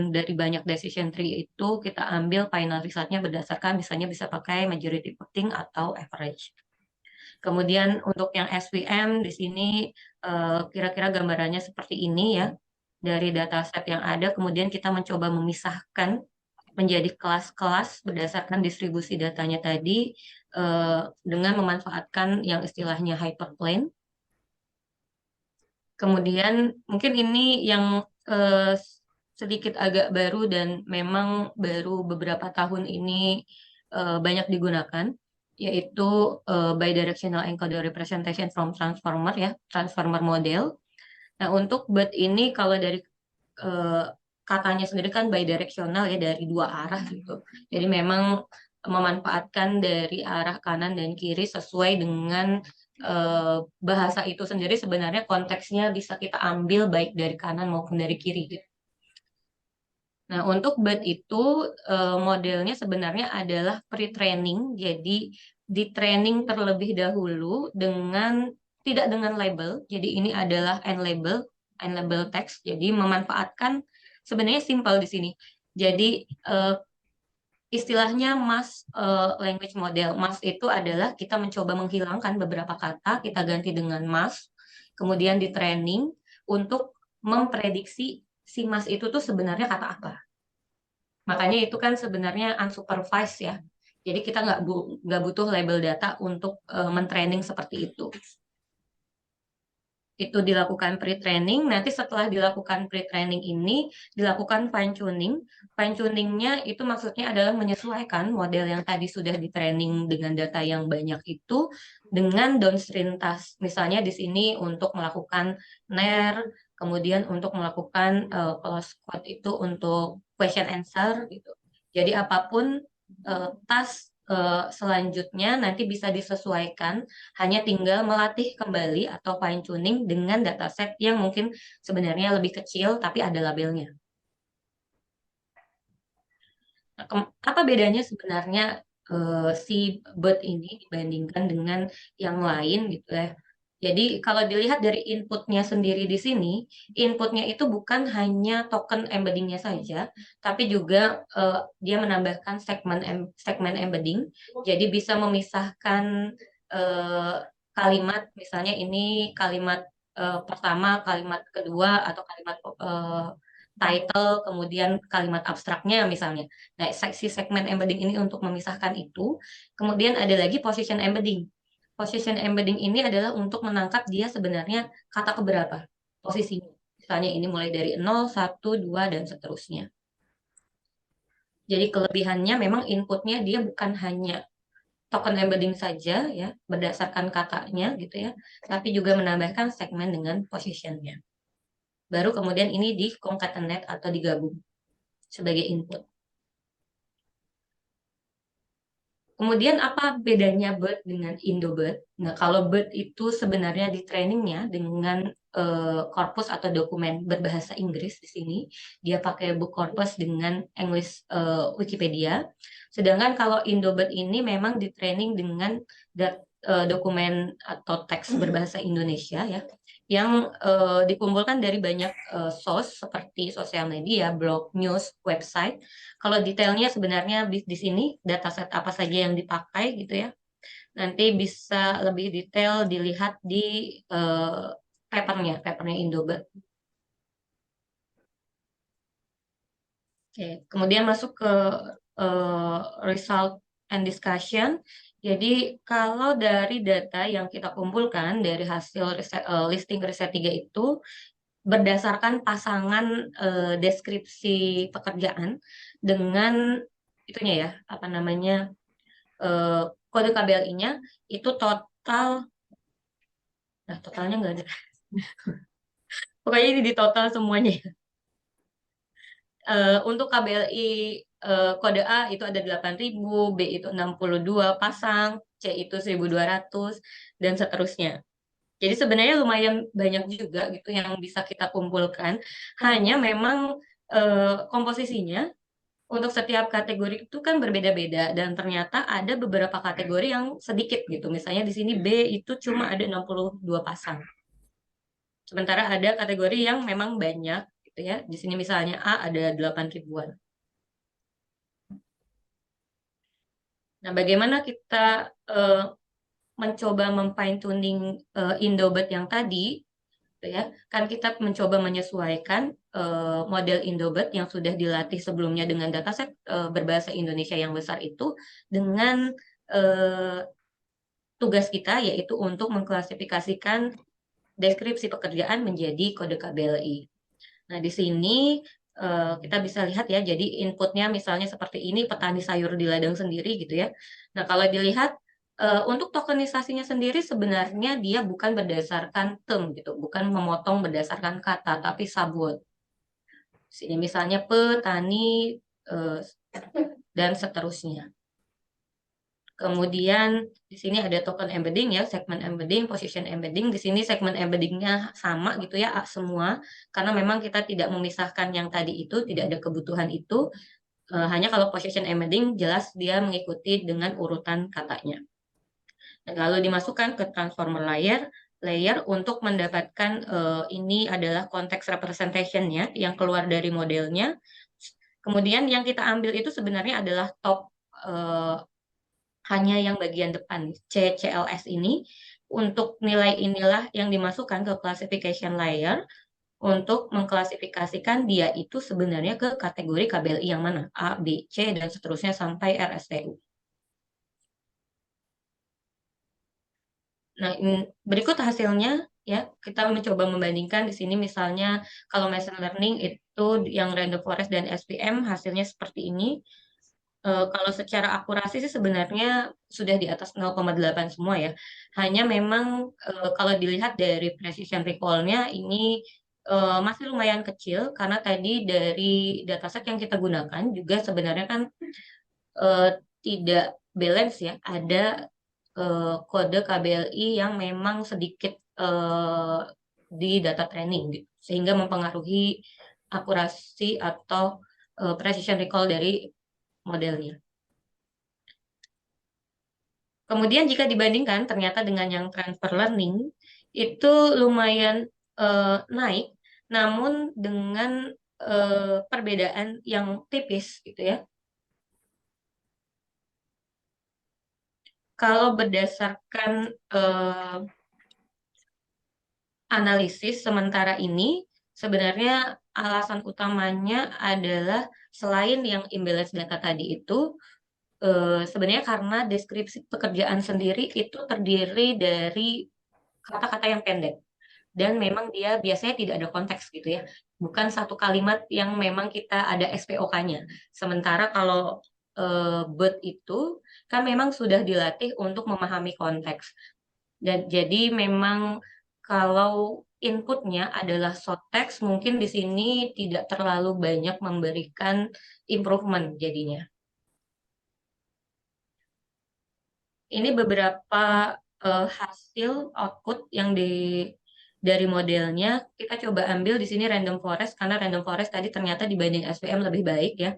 dari banyak decision tree itu kita ambil final result-nya berdasarkan misalnya bisa pakai majority voting atau average. Kemudian untuk yang SVM di sini kira-kira gambarannya seperti ini ya. Dari dataset yang ada, kemudian kita mencoba memisahkan menjadi kelas-kelas berdasarkan distribusi datanya tadi dengan memanfaatkan yang istilahnya hyperplane. Kemudian mungkin ini yang sedikit agak baru dan memang baru beberapa tahun ini banyak digunakan, yaitu bidirectional encoder representation from transformer ya, transformer model. Nah, untuk BERT ini kalau dari katanya sendiri kan bidirectional ya, dari dua arah gitu. Jadi memang memanfaatkan dari arah kanan dan kiri sesuai dengan bahasa itu sendiri sebenarnya konteksnya bisa kita ambil baik dari kanan maupun dari kiri gitu. Nah, untuk BERT itu modelnya sebenarnya adalah pre-training, jadi di training terlebih dahulu dengan tidak dengan label, jadi ini adalah n-label text, jadi memanfaatkan sebenarnya simpel di sini. Jadi istilahnya mass language model. Mass itu adalah kita mencoba menghilangkan beberapa kata, kita ganti dengan mass, kemudian di training untuk memprediksi si mass itu tuh sebenarnya kata apa. Makanya itu kan sebenarnya unsupervised ya. Jadi kita nggak butuh label data untuk mentraining seperti itu. Itu dilakukan pre-training, nanti setelah dilakukan pre-training ini, dilakukan fine-tuning. Fine-tuningnya itu maksudnya adalah menyesuaikan model yang tadi sudah di-training dengan data yang banyak itu, dengan downstream task. Misalnya di sini untuk melakukan NER, kemudian untuk melakukan close code itu untuk question answer, gitu. Jadi apapun task selanjutnya nanti bisa disesuaikan, hanya tinggal melatih kembali atau fine tuning dengan dataset yang mungkin sebenarnya lebih kecil tapi ada labelnya. Nah, apa bedanya sebenarnya si BERT ini dibandingkan dengan yang lain gitu ya. Jadi kalau dilihat dari inputnya sendiri di sini, inputnya itu bukan hanya token embeddingnya saja, tapi juga dia menambahkan segmen embedding. Jadi bisa memisahkan kalimat, misalnya ini kalimat pertama, kalimat kedua, atau kalimat title, kemudian kalimat abstraknya misalnya. Nah, si segmen embedding ini untuk memisahkan itu. Kemudian ada lagi position embedding. Position embedding ini adalah untuk menangkap dia sebenarnya kata keberapa posisinya. Misalnya ini mulai dari 0, 1, 2, dan seterusnya. Jadi kelebihannya memang inputnya dia bukan hanya token embedding saja ya, berdasarkan katanya gitu ya, tapi juga menambahkan segmen dengan positionnya. Baru kemudian ini di concatenate atau digabung sebagai input. Kemudian apa bedanya BERT dengan Indobird? Nah, kalau BERT itu sebenarnya di trainingnya dengan korpus atau dokumen berbahasa Inggris di sini, dia pakai book corpus dengan English Wikipedia. Sedangkan kalau Indobird ini memang di training dengan dokumen atau teks berbahasa Indonesia ya, yang dikumpulkan dari banyak source seperti sosial media, blog, news, website. Kalau detailnya sebenarnya di sini dataset apa saja yang dipakai gitu ya. Nanti bisa lebih detail dilihat di papernya Indobird. Oke, kemudian masuk ke result and discussion. Jadi kalau dari data yang kita kumpulkan dari hasil listing riset 3 itu berdasarkan pasangan deskripsi pekerjaan dengan itunya ya, apa namanya, kode KBLI-nya itu totalnya nggak ada. Pokoknya ini di total semuanya. Untuk KBLI kode A itu ada 8.000, B itu 62 pasang, C itu 1.200, dan seterusnya. Jadi sebenarnya lumayan banyak juga gitu yang bisa kita kumpulkan. Hanya memang komposisinya untuk setiap kategori itu kan berbeda-beda dan ternyata ada beberapa kategori yang sedikit gitu. Misalnya di sini B itu cuma ada 62 pasang. Sementara ada kategori yang memang banyak gitu ya. Di sini misalnya A ada 8.000-an. Nah, bagaimana kita mencoba memfine tuning Indobot yang tadi, gitu ya? Kan kita mencoba menyesuaikan model Indobot yang sudah dilatih sebelumnya dengan dataset berbahasa Indonesia yang besar itu dengan tugas kita yaitu untuk mengklasifikasikan deskripsi pekerjaan menjadi kode KBLI. Nah, di sini kita bisa lihat ya, jadi inputnya misalnya seperti ini, petani sayur di ladang sendiri gitu ya. Nah, kalau dilihat untuk tokenisasinya sendiri sebenarnya dia bukan berdasarkan term gitu, bukan memotong berdasarkan kata, tapi subword. Sini misalnya petani dan seterusnya. Kemudian di sini ada token embedding ya, segment embedding, position embedding. Di sini segment embeddingnya sama gitu ya, semua. Karena memang kita tidak memisahkan yang tadi itu, tidak ada kebutuhan itu. Hanya kalau position embedding jelas dia mengikuti dengan urutan katanya. Dan lalu dimasukkan ke transformer layer untuk mendapatkan ini adalah konteks representation-nya yang keluar dari modelnya. Kemudian yang kita ambil itu sebenarnya adalah top hanya yang bagian depan CLS ini. Untuk nilai inilah yang dimasukkan ke classification layer untuk mengklasifikasikan dia itu sebenarnya ke kategori KBLI yang mana, A, B, C, dan seterusnya sampai RSTU. Nah, berikut hasilnya ya, kita mencoba membandingkan di sini misalnya kalau machine learning itu yang random forest dan SPM hasilnya seperti ini. Kalau secara akurasi sih sebenarnya sudah di atas 0,8 semua ya. Hanya memang kalau dilihat dari precision recall-nya ini masih lumayan kecil karena tadi dari dataset yang kita gunakan juga sebenarnya kan tidak balance ya. Ada kode KBLI yang memang sedikit di data training gitu, sehingga mempengaruhi akurasi atau precision recall dari modelnya. Kemudian jika dibandingkan ternyata dengan yang transfer learning itu lumayan naik, namun dengan perbedaan yang tipis gitu ya. Kalau berdasarkan analisis sementara ini, sebenarnya alasan utamanya adalah selain yang imbalance data tadi itu, sebenarnya karena deskripsi pekerjaan sendiri itu terdiri dari kata-kata yang pendek. Dan memang dia biasanya tidak ada konteks gitu ya. Bukan satu kalimat yang memang kita ada SPOK-nya. Sementara kalau BERT itu kan memang sudah dilatih untuk memahami konteks. Dan jadi memang kalau inputnya adalah short text, mungkin di sini tidak terlalu banyak memberikan improvement jadinya. Ini beberapa hasil output yang dari modelnya. Kita coba ambil di sini random forest, karena random forest tadi ternyata dibanding SVM lebih baik ya.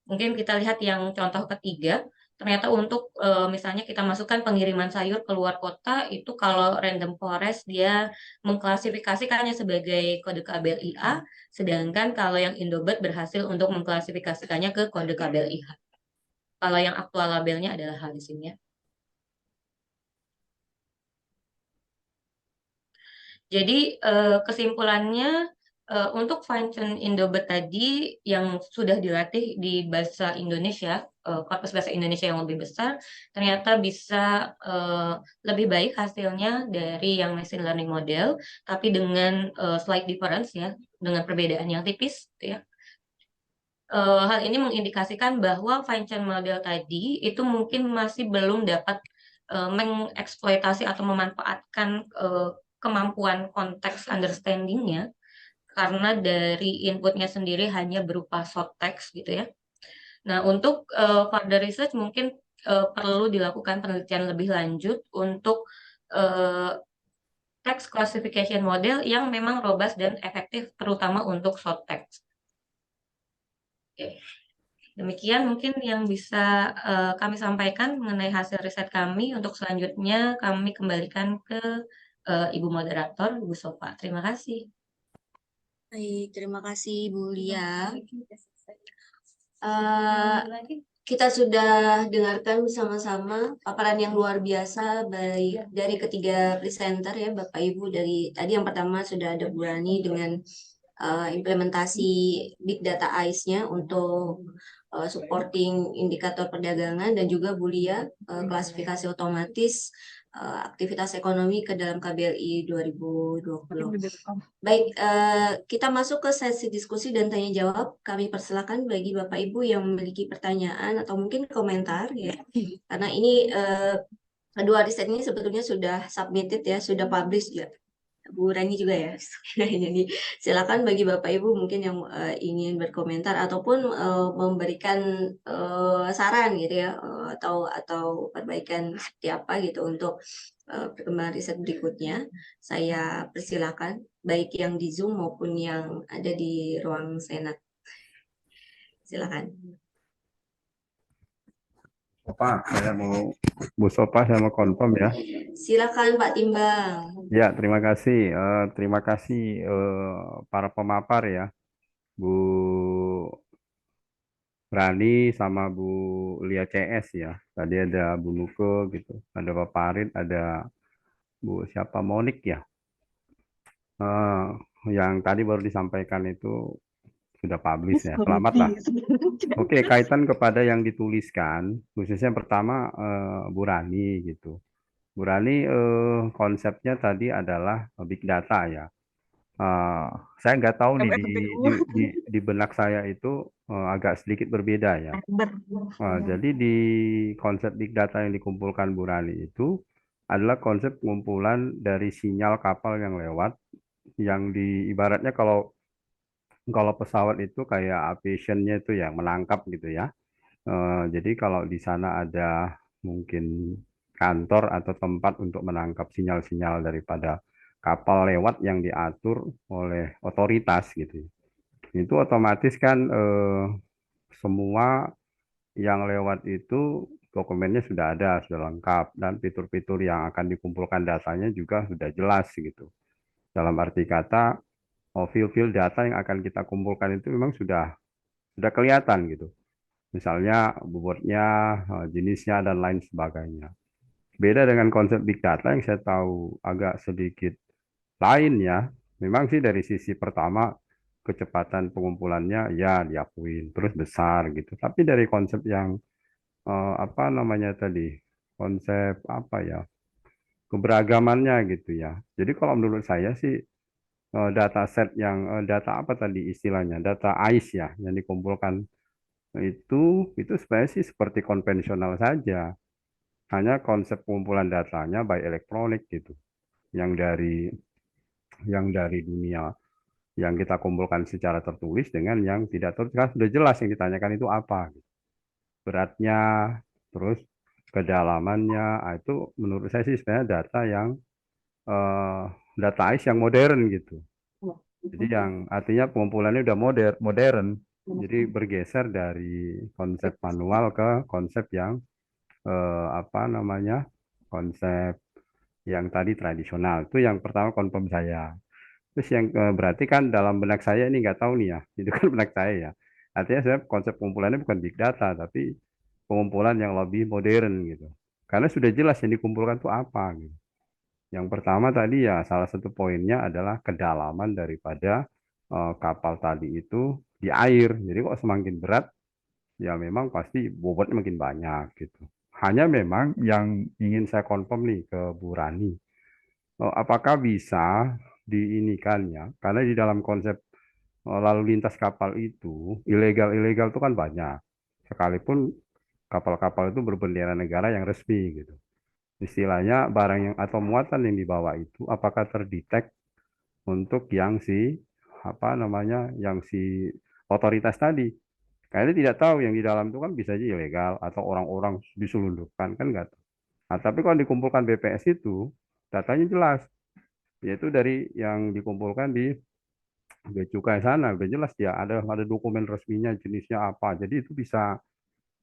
Mungkin kita lihat yang contoh ketiga. Ternyata untuk misalnya kita masukkan pengiriman sayur keluar kota, itu kalau random forest dia mengklasifikasikannya sebagai kode KBLI A, sedangkan kalau yang Indobot berhasil untuk mengklasifikasikannya ke kode KBLI H. Kalau yang aktual labelnya adalah H di sini ya. Jadi kesimpulannya Untuk function Indobot tadi yang sudah dilatih di bahasa Indonesia, korpus bahasa Indonesia yang lebih besar, ternyata bisa lebih baik hasilnya dari yang machine learning model, tapi dengan slight difference ya, dengan perbedaan yang tipis, gitu ya. Hal ini mengindikasikan bahwa function model tadi itu mungkin masih belum dapat mengeksploitasi atau memanfaatkan kemampuan konteks understanding-nya karena dari inputnya sendiri hanya berupa short text gitu ya. Nah, untuk further research mungkin perlu dilakukan penelitian lebih lanjut untuk text classification model yang memang robust dan efektif terutama untuk short text. Oke. Demikian mungkin yang bisa kami sampaikan mengenai hasil riset kami. Untuk selanjutnya kami kembalikan ke Ibu Moderator, Ibu Sofa. Terima kasih. Baik, terima kasih Bu Lia. Eh, kita sudah dengarkan bersama-sama paparan yang luar biasa baik dari ketiga presenter ya Bapak Ibu. Dari tadi yang pertama sudah ada Bu Rani dengan implementasi Big Data ICE-nya untuk supporting indikator perdagangan, dan juga Bu Lia klasifikasi otomatis aktivitas ekonomi ke dalam KBLI 2020. Baik, kita masuk ke sesi diskusi dan tanya jawab. Kami persilakan bagi Bapak Ibu yang memiliki pertanyaan atau mungkin komentar ya. Karena ini kedua riset ini sebetulnya sudah submitted ya, sudah publish ya. Bu Rani juga ya. Jadi silakan bagi Bapak Ibu mungkin yang ingin berkomentar ataupun memberikan saran gitu ya, atau perbaikan seperti apa gitu untuk perkembangan riset berikutnya. Saya persilakan baik yang di Zoom maupun yang ada di ruang senat. Silakan. Bu Sopa, saya mau confirm ya. Silakan Pak Timbang. Ya, terima kasih. Terima kasih para pemapar ya, Bu Rani sama Bu Lia CS ya. Tadi ada Bu Nuke gitu, ada Pak Parit, ada Bu siapa Monik ya. Yang tadi baru disampaikan itu sudah publish ya. Selamat lah. Oke, kaitan kepada yang dituliskan, khususnya yang pertama Bu Rani gitu. Bu Rani, konsepnya tadi adalah big data ya. Saya nggak tahu nih di benak saya itu agak sedikit berbeda ya. Jadi di konsep big data yang dikumpulkan Bu Rani itu adalah konsep pengumpulan dari sinyal kapal yang lewat, yang ibaratnya kalau pesawat itu kayak aviation-nya itu yang menangkap gitu ya. Jadi kalau di sana ada mungkin kantor atau tempat untuk menangkap sinyal-sinyal daripada kapal lewat yang diatur oleh otoritas gitu. Itu otomatis kan semua yang lewat itu dokumennya sudah ada, sudah lengkap, dan fitur-fitur yang akan dikumpulkan datanya juga sudah jelas gitu. Dalam arti kata, file-file data yang akan kita kumpulkan itu memang sudah kelihatan gitu. Misalnya bobotnya, jenisnya, dan lain sebagainya. Beda dengan konsep big data yang saya tahu agak sedikit lain ya. Memang sih dari sisi pertama kecepatan pengumpulannya ya diakuin, terus besar gitu. Tapi dari konsep yang apa namanya tadi, konsep apa ya, keberagamannya gitu ya. Jadi kalau menurut saya sih data yang data apa tadi istilahnya, data ICE ya yang dikumpulkan itu sebenarnya sih seperti konvensional saja. Hanya konsep pengumpulan datanya by elektronik gitu. Yang dari dunia yang kita kumpulkan secara tertulis dengan yang tidak tertulis, kan sudah jelas yang ditanyakan itu apa. Beratnya, terus kedalamannya, itu menurut saya sih sebenarnya data yang data ICE yang modern gitu. Jadi yang artinya pengumpulannya udah modern. Jadi bergeser dari konsep manual ke konsep yang apa namanya, konsep yang tadi tradisional. Itu yang pertama confirm saya. Terus yang berarti kan dalam benak saya ini nggak tahu nih ya, itu kan benak saya ya. Artinya saya konsep pengumpulannya bukan big data, tapi pengumpulan yang lebih modern gitu. Karena sudah jelas yang dikumpulkan itu apa gitu. Yang pertama tadi ya salah satu poinnya adalah kedalaman daripada kapal tadi itu di air. Jadi kok semakin berat, ya memang pasti bobotnya makin banyak gitu. Hanya memang yang ingin saya confirm nih ke Bu Rani, apakah bisa diinikan ya? Karena di dalam konsep lalu lintas kapal itu ilegal-ilegal itu kan banyak. Sekalipun kapal-kapal itu berbendera negara yang resmi gitu. Istilahnya barang yang atau muatan yang dibawa itu apakah terdetek untuk yang si apa namanya yang si otoritas tadi. Kayaknya tidak tahu yang di dalam itu kan bisa aja ilegal atau orang-orang diselundupkan kan nggak tahu. Nah, tapi kalau dikumpulkan BPS itu datanya jelas, yaitu dari yang dikumpulkan di Bea Cukai sana, udah jelas dia ada dokumen resminya jenisnya apa. Jadi itu bisa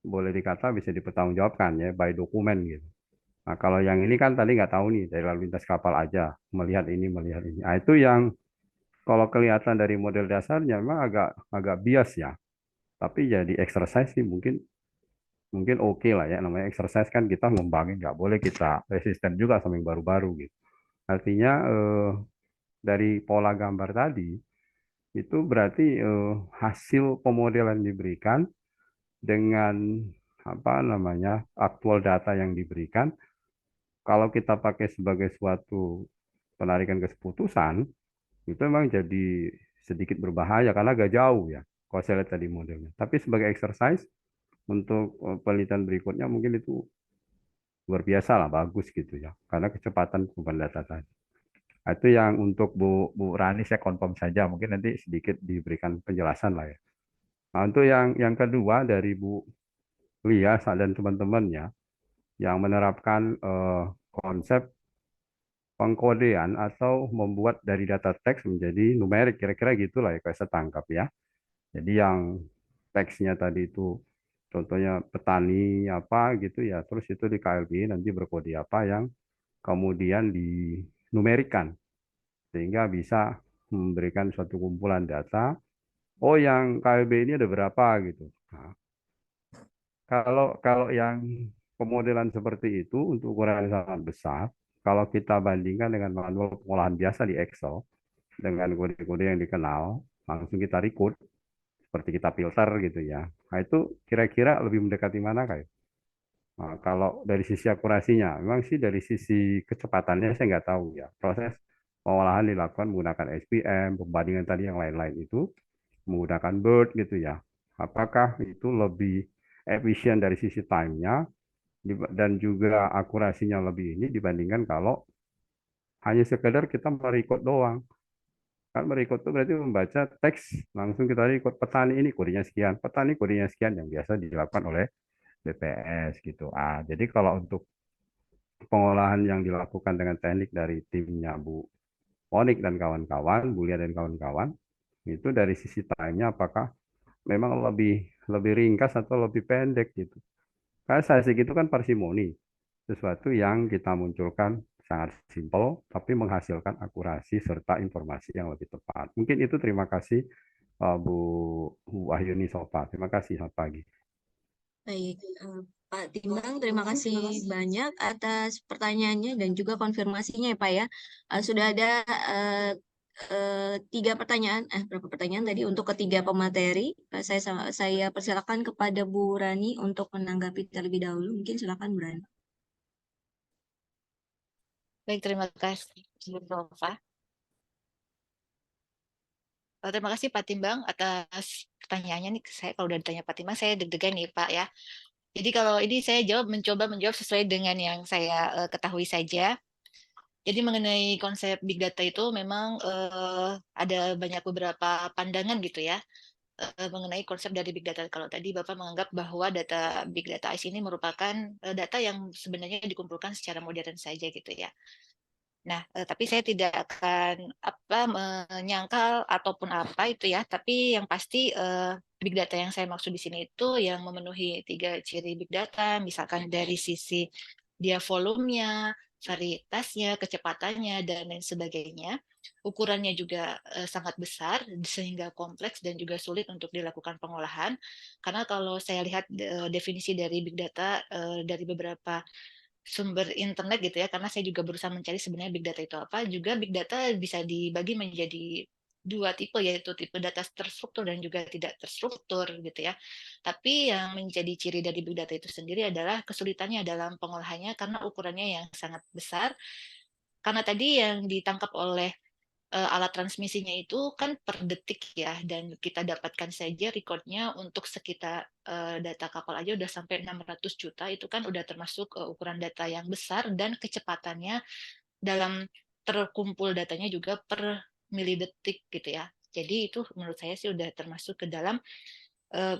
boleh dikata bisa dipertanggungjawabkan ya by dokumen gitu. Nah, kalau yang ini kan tadi nggak tahu nih dari lalu lintas kapal aja melihat ini melihat ini. Nah, itu yang kalau kelihatan dari model dasarnya memang agak agak bias ya. Tapi jadi exercise sih mungkin mungkin oke lah ya, namanya exercise kan kita ngembangin, nggak boleh kita resisten juga sama yang baru-baru gitu. Artinya dari pola gambar tadi itu berarti hasil pemodelan diberikan dengan apa namanya aktual data yang diberikan, kalau kita pakai sebagai suatu penarikan keputusan itu memang jadi sedikit berbahaya karena agak jauh ya kalau saya lihat tadi modelnya. Tapi sebagai exercise untuk penelitian berikutnya mungkin itu luar biasa lah, bagus gitu ya. Karena kecepatan perubahan data tadi. Nah, itu yang untuk Bu Rani saya confirm saja. Mungkin nanti sedikit diberikan penjelasan lah ya. Nah, untuk yang kedua dari Bu Lia dan teman-temannya yang menerapkan konsep pengkodean atau membuat dari data teks menjadi numerik, kira-kira gitulah ya kalau saya tangkap ya. Jadi yang teksnya tadi itu contohnya petani apa gitu ya, terus itu di KLB nanti berkode apa yang kemudian dinumerikan sehingga bisa memberikan suatu kumpulan data. Oh, yang KLB ini ada berapa gitu. Nah, kalau kalau yang pemodelan seperti itu untuk ukuran yang sangat besar, kalau kita bandingkan dengan manual pengolahan biasa di Excel dengan kode-kode yang dikenal, langsung kita record seperti kita filter gitu ya. Nah, itu kira-kira lebih mendekati mana kayak? Nah, kalau dari sisi akurasinya, memang sih dari sisi kecepatannya saya nggak tahu ya. Proses pengolahan dilakukan menggunakan SPM, pembandingan tadi yang lain-lain itu menggunakan Bird gitu ya. Apakah itu lebih efisien dari sisi time-nya dan juga akurasinya lebih ini dibandingkan kalau hanya sekedar kita merecord doang. Kan merecord itu berarti membaca teks, langsung kita record petani ini kodenya sekian, petani kodenya sekian yang biasa dilakukan oleh BPS gitu. Jadi kalau untuk pengolahan yang dilakukan dengan teknik dari timnya Bu Monik dan kawan-kawan, Bulia dan kawan-kawan, itu dari sisi time-nya apakah memang lebih lebih ringkas atau lebih pendek gitu. Karena saya sih gitu kan parsimoni, sesuatu yang kita munculkan sangat simpel, tapi menghasilkan akurasi serta informasi yang lebih tepat. Mungkin itu terima kasih Bu Wahyuni Sofa. Terima kasih, selamat pagi. Baik, Pak Timbang, terima kasih banyak atas pertanyaannya dan juga konfirmasinya ya Pak ya. Sudah ada tiga pertanyaan, berapa pertanyaan tadi untuk ketiga pemateri. Saya persilakan kepada Bu Rani untuk menanggapi terlebih dahulu. Mungkin silakan Bu Rani. Baik, terima kasih, Bu Nova. Terima kasih Pak Timbang atas pertanyaannya nih. Saya kalau udah ditanya Pak Timbang, saya deg-degan nih Pak ya. Jadi kalau ini saya mencoba menjawab sesuai dengan yang saya ketahui saja. Jadi mengenai konsep big data itu memang ada banyak beberapa pandangan gitu ya mengenai konsep dari big data. Kalau tadi Bapak menganggap bahwa data big data ICE ini merupakan data yang sebenarnya dikumpulkan secara modern saja gitu ya. Nah, tapi saya tidak akan menyangkal ataupun apa itu ya. Tapi yang pasti big data yang saya maksud di sini itu yang memenuhi 3 ciri big data, misalkan dari sisi dia volumenya, varietasnya, kecepatannya, dan lain sebagainya. Ukurannya juga sangat besar sehingga kompleks dan juga sulit untuk dilakukan pengolahan. Karena kalau saya lihat definisi dari big data dari beberapa sumber internet gitu ya, karena saya juga berusaha mencari sebenarnya big data itu apa. Juga big data bisa dibagi menjadi dua tipe, yaitu tipe data terstruktur dan juga tidak terstruktur gitu ya. Tapi yang menjadi ciri dari big data itu sendiri adalah kesulitannya dalam pengolahannya karena ukurannya yang sangat besar. Karena tadi yang ditangkap oleh alat transmisinya itu kan per detik ya, dan kita dapatkan saja recordnya untuk sekitar data kapal aja udah sampai 600 juta, itu kan udah termasuk ukuran data yang besar, dan kecepatannya dalam terkumpul datanya juga per milidetik gitu ya. Jadi itu menurut saya sih udah termasuk ke dalam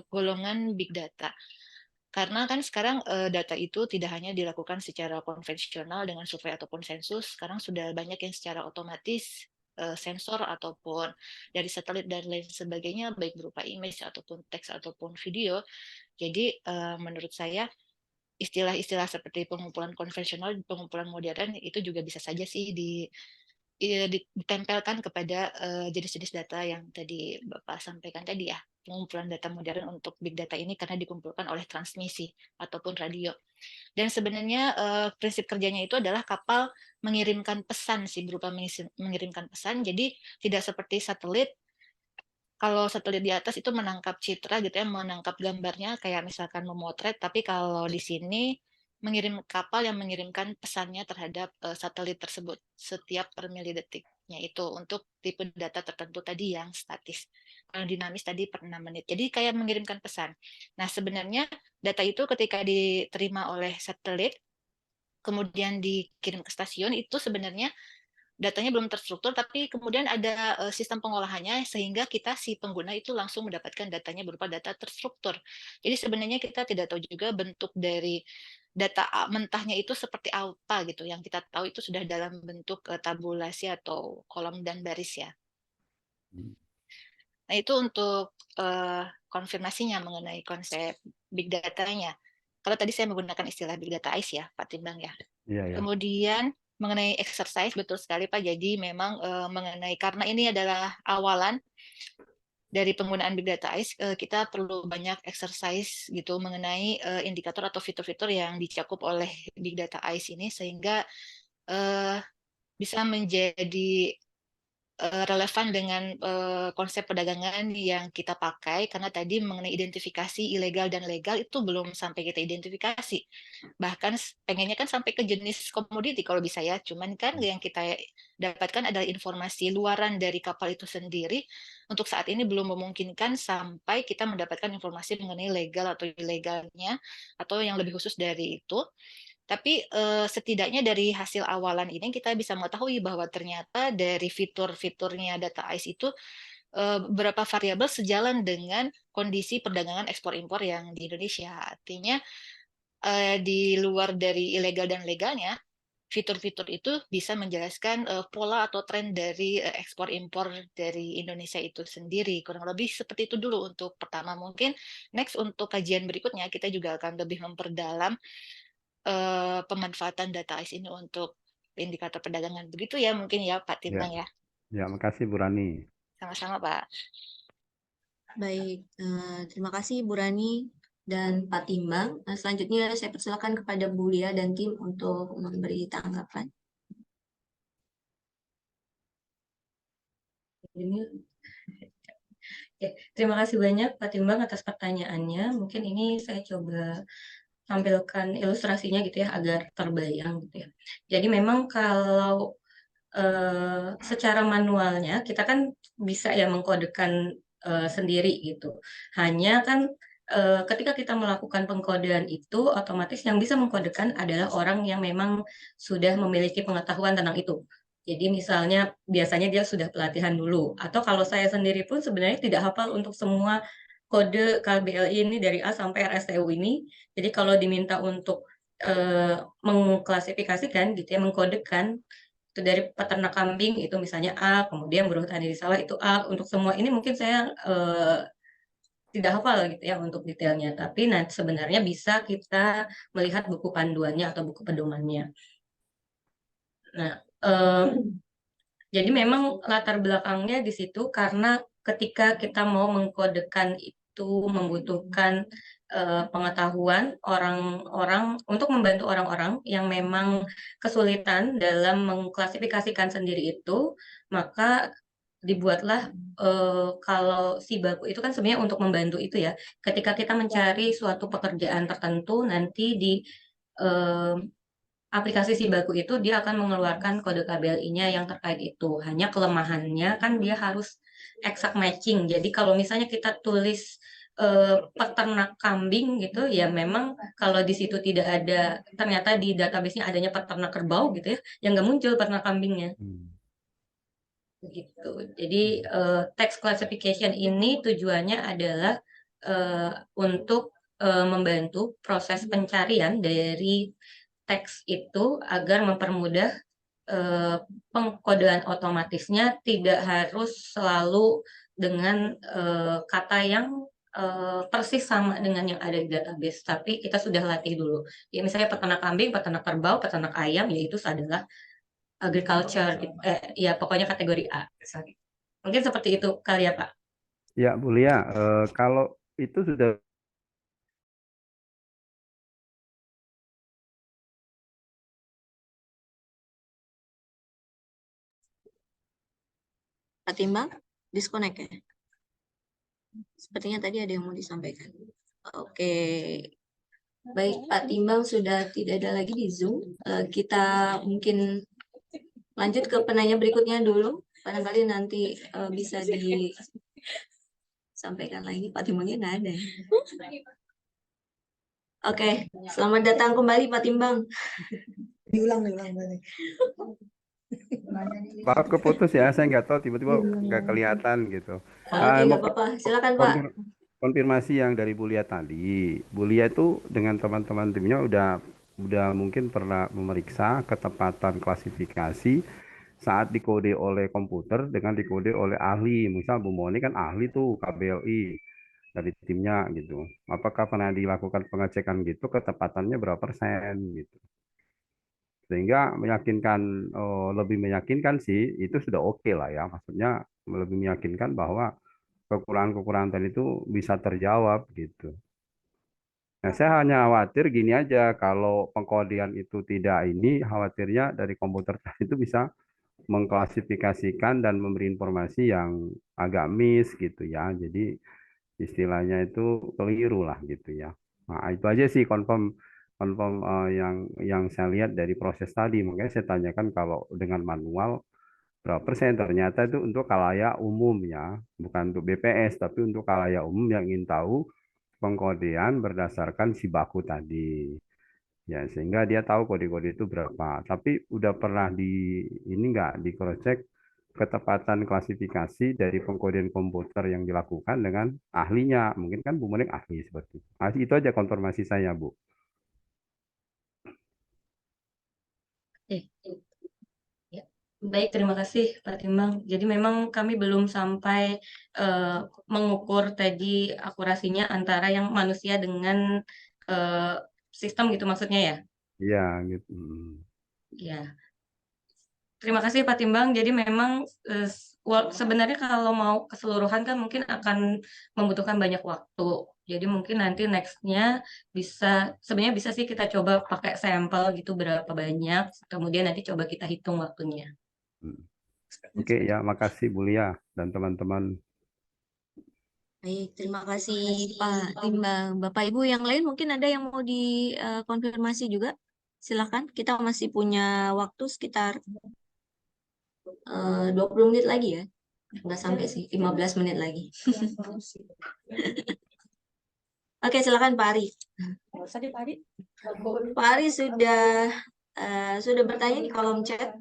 golongan big data. Karena kan sekarang data itu tidak hanya dilakukan secara konvensional dengan survei ataupun sensus, sekarang sudah banyak yang secara otomatis sensor ataupun dari satelit dan lain sebagainya, baik berupa image ataupun teks ataupun video. Jadi menurut saya istilah-istilah seperti pengumpulan konvensional, pengumpulan modern itu juga bisa saja sih ditempelkan kepada jenis-jenis data yang tadi Bapak sampaikan tadi ya, pengumpulan data modern untuk big data ini karena dikumpulkan oleh transmisi ataupun radio. Dan sebenarnya prinsip kerjanya itu adalah kapal mengirimkan pesan sih, berupa mengirimkan pesan. Jadi tidak seperti satelit. Kalau satelit di atas itu menangkap citra gitu ya, menangkap gambarnya kayak misalkan memotret, tapi kalau di sini kapal yang mengirimkan pesannya terhadap satelit tersebut setiap per milidetiknya, itu untuk tipe data tertentu tadi yang statis. Kalau dinamis tadi per 6 menit. Jadi kayak mengirimkan pesan. Nah, sebenarnya data itu ketika diterima oleh satelit kemudian dikirim ke stasiun, itu sebenarnya datanya belum terstruktur, tapi kemudian ada sistem pengolahannya sehingga kita si pengguna itu langsung mendapatkan datanya berupa data terstruktur. Jadi sebenarnya kita tidak tahu juga bentuk dari data mentahnya itu seperti apa gitu. Yang kita tahu itu sudah dalam bentuk tabulasi atau kolom dan baris ya. Nah, itu untuk konfirmasinya mengenai konsep big data-nya. Kalau tadi saya menggunakan istilah big data ICE ya, Pak Timbang ya. Iya, ya. Kemudian mengenai exercise, betul sekali Pak. Jadi memang mengenai, karena ini adalah awalan dari penggunaan big data ICE, kita perlu banyak exercise gitu mengenai indikator atau fitur-fitur yang dicakup oleh big data ICE ini, sehingga bisa menjadi relevan dengan konsep perdagangan yang kita pakai, karena tadi mengenai identifikasi ilegal dan legal itu belum sampai kita identifikasi. Bahkan pengennya kan sampai ke jenis komoditi kalau bisa ya, cuman kan yang kita dapatkan adalah informasi luaran dari kapal itu sendiri. Untuk saat ini belum memungkinkan sampai kita mendapatkan informasi mengenai legal atau ilegalnya, atau yang lebih khusus dari itu. Tapi setidaknya dari hasil awalan ini kita bisa mengetahui bahwa ternyata dari fitur-fiturnya data ICE itu beberapa variabel sejalan dengan kondisi perdagangan ekspor-impor yang di Indonesia. Artinya di luar dari ilegal dan legalnya, fitur-fitur itu bisa menjelaskan pola atau tren dari ekspor-impor dari Indonesia itu sendiri. Kurang lebih seperti itu dulu untuk pertama. Mungkin next untuk kajian berikutnya kita juga akan lebih memperdalam pemanfaatan data ICE ini untuk indikator perdagangan. Begitu ya mungkin ya Pak Timbang ya. Ya, makasih Bu Rani. Sama-sama Pak. Baik, terima kasih Bu Rani dan Pak Timbang. Selanjutnya saya persilakan kepada Bu Lia dan tim untuk memberi tanggapan. Terima kasih banyak Pak Timbang atas pertanyaannya. Mungkin ini saya coba tampilkan ilustrasinya gitu ya agar terbayang gitu ya. Jadi memang kalau secara manualnya kita kan bisa ya mengkodekan sendiri gitu. Hanya kan ketika kita melakukan pengkodean itu otomatis yang bisa mengkodekan adalah orang yang memang sudah memiliki pengetahuan tentang itu. Jadi misalnya biasanya dia sudah pelatihan dulu, atau kalau saya sendiri pun sebenarnya tidak hafal untuk semua kode KBLI ini dari A sampai RSTU ini. Jadi kalau diminta untuk mengklasifikasikan gitu ya, mengkodekan itu dari peternak kambing itu misalnya A, kemudian buruh tani di sawah itu A, untuk semua ini mungkin saya tidak hafal gitu ya untuk detailnya, tapi nah sebenarnya bisa kita melihat buku panduannya atau buku pedomannya. Nah, jadi memang latar belakangnya di situ karena ketika kita mau mengkodekan itu membutuhkan pengetahuan orang-orang untuk membantu orang-orang yang memang kesulitan dalam mengklasifikasikan sendiri itu, maka dibuatlah kalau si baku itu kan sebenarnya untuk membantu itu ya. Ketika kita mencari suatu pekerjaan tertentu, nanti di eh, aplikasi si baku itu dia akan mengeluarkan kode KBLI-nya yang terkait itu. Hanya kelemahannya kan dia harus exact matching. Jadi kalau misalnya kita tulis peternak kambing gitu, ya memang kalau di situ tidak ada, ternyata di database-nya adanya peternak kerbau gitu ya, yang nggak muncul peternak kambingnya. Gitu. Jadi text classification ini tujuannya adalah untuk membantu proses pencarian dari teks itu agar mempermudah pengkodean otomatisnya tidak harus selalu dengan kata yang persis sama dengan yang ada di database, tapi kita sudah latih dulu. Ya misalnya peternak kambing, peternak kerbau, peternak ayam, yaitu adalah agriculture, gitu. Ya pokoknya kategori A. Mungkin seperti itu kali ya Pak. Ya, Bu Lia, kalau itu sudah Pak Timbang, disconnect ya? Sepertinya tadi ada yang mau disampaikan. Oke, baik Pak Timbang sudah tidak ada lagi di Zoom. Kita mungkin lanjut ke penanya berikutnya dulu. Barangkali nanti bisa disampaikan lagi. Pak Timbangnya nggak ada. Oke, selamat datang kembali Pak Timbang. Diulang. Maaf keputus ya, saya nggak tahu tiba-tiba nggak kelihatan gitu. Oke, nggak apa-apa. Silakan Pak. Konfirmasi yang dari Bu Lia tadi, Bu Lia itu dengan teman-teman timnya udah mungkin pernah memeriksa ketepatan klasifikasi saat dikode oleh komputer dengan dikode oleh ahli. Misal Bu Moni kan ahli tuh KBLI dari timnya gitu. Apakah pernah dilakukan pengecekan gitu ketepatannya berapa persen gitu? Sehingga meyakinkan, lebih meyakinkan sih itu sudah oke lah ya. Maksudnya lebih meyakinkan bahwa kekurangan-kekurangan tadi itu bisa terjawab gitu. Nah, saya hanya khawatir gini aja, kalau pengkodean itu tidak ini, khawatirnya dari komputer tadi itu bisa mengklasifikasikan dan memberi informasi yang agak miss gitu ya. Jadi istilahnya itu keliru lah gitu ya. Nah, itu aja sih confirm confirm yang saya lihat dari proses tadi. Makanya saya tanyakan kalau dengan manual berapa persen, ternyata itu untuk khalayak umum ya, bukan untuk BPS, tapi untuk khalayak umum yang ingin tahu pengkodean berdasarkan si baku tadi. Ya, sehingga dia tahu kode-kode itu berapa. Tapi udah pernah ini nggak di cross check ketepatan klasifikasi dari pengkodean komputer yang dilakukan dengan ahlinya. Mungkin kan Bu Monik ahli seperti itu. Nah, itu aja konfirmasi saya, Bu. Ya. Baik, terima kasih Pak Timbang. Jadi memang kami belum sampai mengukur tadi akurasinya antara yang manusia dengan sistem gitu maksudnya ya? Iya, gitu. Ya. Terima kasih Pak Timbang. Jadi memang sebenarnya kalau mau keseluruhan kan mungkin akan membutuhkan banyak waktu. Jadi mungkin nanti next-nya sebenarnya bisa sih kita coba pakai sampel gitu berapa banyak. Kemudian nanti coba kita hitung waktunya. Oke ya, makasih Bu Lia dan teman-teman. Baik, terima kasih Pak Timbang. Bapak Ibu yang lain mungkin ada yang mau dikonfirmasi juga. Silakan, kita masih punya waktu sekitar 20 menit lagi ya. Nggak sampai sih, 15 menit lagi. Oke, silakan Pak Ari. Pak Ari sudah bertanya di kolom chat.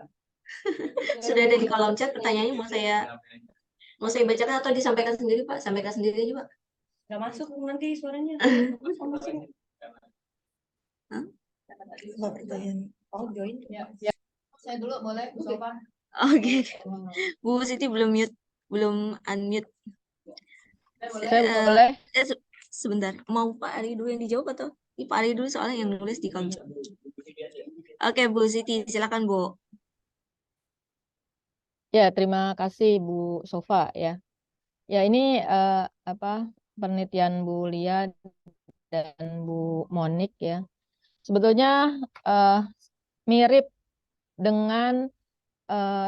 Sudah ada di kolom chat, pertanyaannya mau saya bacakan atau disampaikan sendiri Pak? Sampaikan sendiri aja Pak. Nggak masuk nanti suaranya. Oh, join. Ya. Saya dulu boleh, Bu Sofa? Oke. Bu Siti belum unmute. Saya boleh. Sebentar, mau Pak Ari dulu yang dijawab atau Pak Ari dulu soalnya yang nulis di kolom chat. Oke, Bu Siti, silakan Bu. Ya, terima kasih Bu Sofa ya. Ya, ini penelitian Bu Lia dan Bu Monik ya. Sebetulnya mirip dengan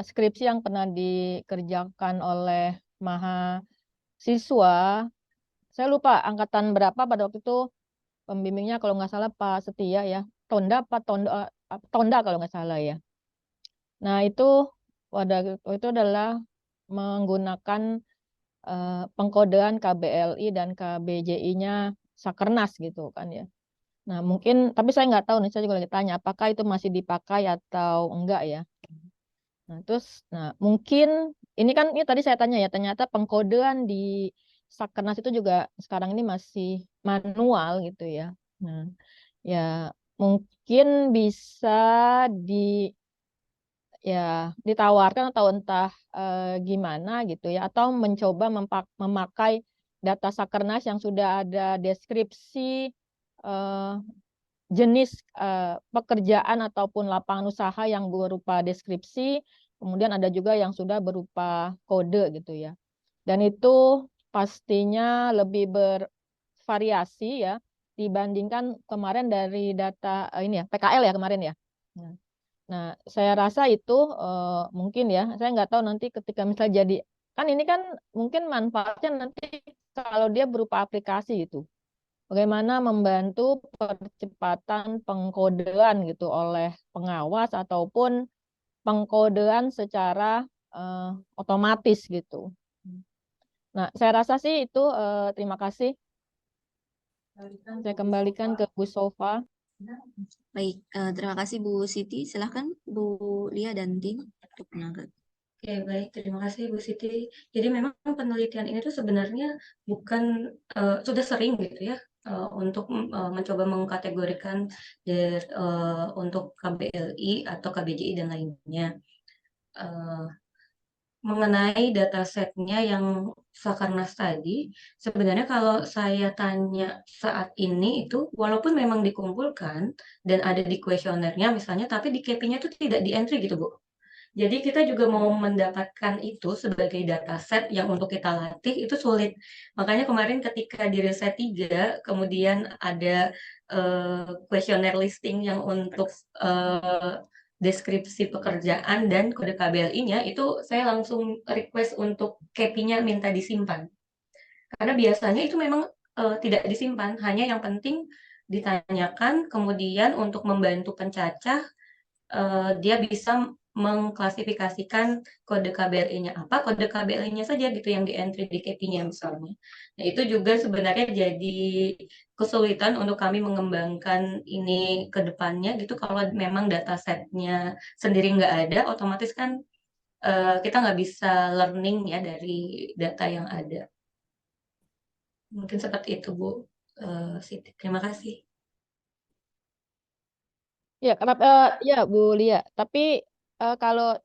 skripsi yang pernah dikerjakan oleh mahasiswa. Saya lupa angkatan berapa pada waktu itu, pembimbingnya kalau nggak salah Pak Setia ya. Tonda kalau nggak salah ya. Nah itu itu adalah menggunakan pengkodean KBLI dan KBJI-nya Sakernas gitu kan ya. Nah mungkin, tapi saya nggak tahu nih, saya juga lagi tanya apakah itu masih dipakai atau enggak ya. Nah terus, mungkin ini kan, ini tadi saya tanya ya, ternyata pengkodean di Sakernas itu juga sekarang ini masih manual gitu ya. Nah ya mungkin bisa di ya ditawarkan atau entah gimana gitu ya, atau mencoba memakai data Sakernas yang sudah ada deskripsi eh, jenis pekerjaan ataupun lapangan usaha yang berupa deskripsi, kemudian ada juga yang sudah berupa kode gitu ya. Dan itu pastinya lebih bervariasi ya dibandingkan kemarin dari data ini ya PKL ya kemarin ya. Nah, saya rasa itu mungkin ya, saya nggak tahu nanti ketika misalnya jadi, kan ini kan mungkin manfaatnya nanti kalau dia berupa aplikasi gitu. Bagaimana membantu percepatan pengkodean gitu oleh pengawas ataupun pengkodean secara eh, otomatis gitu. Nah, saya rasa sih itu terima kasih. Saya kembalikan ke Bu Sofa. Baik, terima kasih Bu Siti. Silahkan Bu Lia dan tim untuk menanggapi. Oke, baik. Terima kasih Bu Siti. Jadi memang penelitian ini tuh sebenarnya bukan sudah sering gitu ya untuk mencoba mengkategorikan untuk KBLI atau KBJI dan lainnya. Eh, Mengenai datasetnya yang Sakarnas tadi, sebenarnya kalau saya tanya saat ini itu, walaupun memang dikumpulkan dan ada di kuesionernya misalnya, tapi di KP-nya itu tidak di entry gitu Bu. Jadi kita juga mau mendapatkan itu sebagai dataset yang untuk kita latih itu sulit. Makanya kemarin ketika di riset 3, kemudian ada kuesioner listing yang untuk deskripsi pekerjaan dan kode KBLI-nya, itu saya langsung request untuk KP-nya minta disimpan. Karena biasanya itu memang tidak disimpan, hanya yang penting ditanyakan, kemudian untuk membantu pencacah, dia bisa mengklasifikasikan kode KBRI-nya apa, kode KBRI-nya saja gitu yang di-entry di KP-nya misalnya. Nah, itu juga sebenarnya jadi kesulitan untuk kami mengembangkan ini ke depannya gitu. Kalau memang datasetnya sendiri nggak ada, otomatis kan kita nggak bisa learning ya dari data yang ada. Mungkin seperti itu Bu Siti. Terima kasih. Ya, kenapa ya Bu Lia. Tapi kalau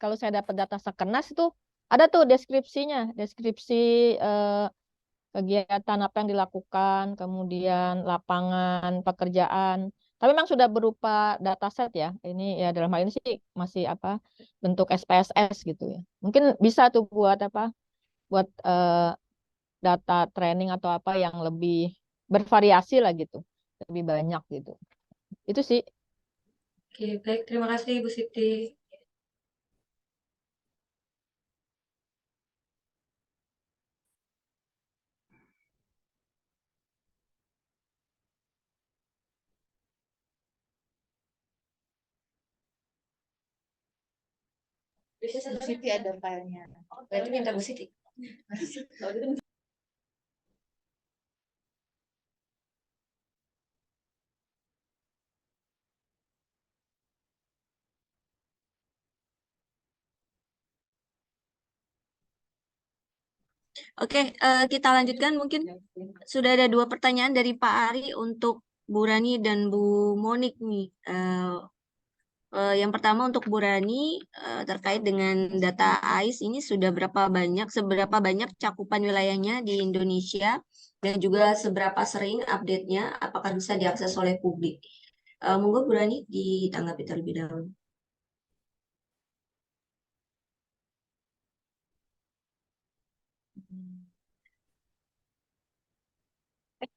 kalau saya dapat data Sakernas itu ada tuh deskripsinya, deskripsi kegiatan apa yang dilakukan, kemudian lapangan pekerjaan. Tapi memang sudah berupa dataset ya. Ini ya dalam hal ini sih masih apa bentuk SPSS gitu ya. Mungkin bisa tuh buat apa? Buat data training atau apa yang lebih bervariasi lah gitu, lebih banyak gitu. Itu sih. Oke, baik. Terima kasih Bu Siti. Bu Siti ada filenya. Berarti minta Bu Siti. Oke, kita lanjutkan. Mungkin sudah ada 2 pertanyaan dari Pak Ari untuk Bu Rani dan Bu Monik nih. Yang pertama untuk Bu Rani terkait dengan data AIS ini sudah seberapa banyak cakupan wilayahnya di Indonesia dan juga seberapa sering update-nya, apakah bisa diakses oleh publik. Monggo Bu Rani ditanggapi terlebih dahulu.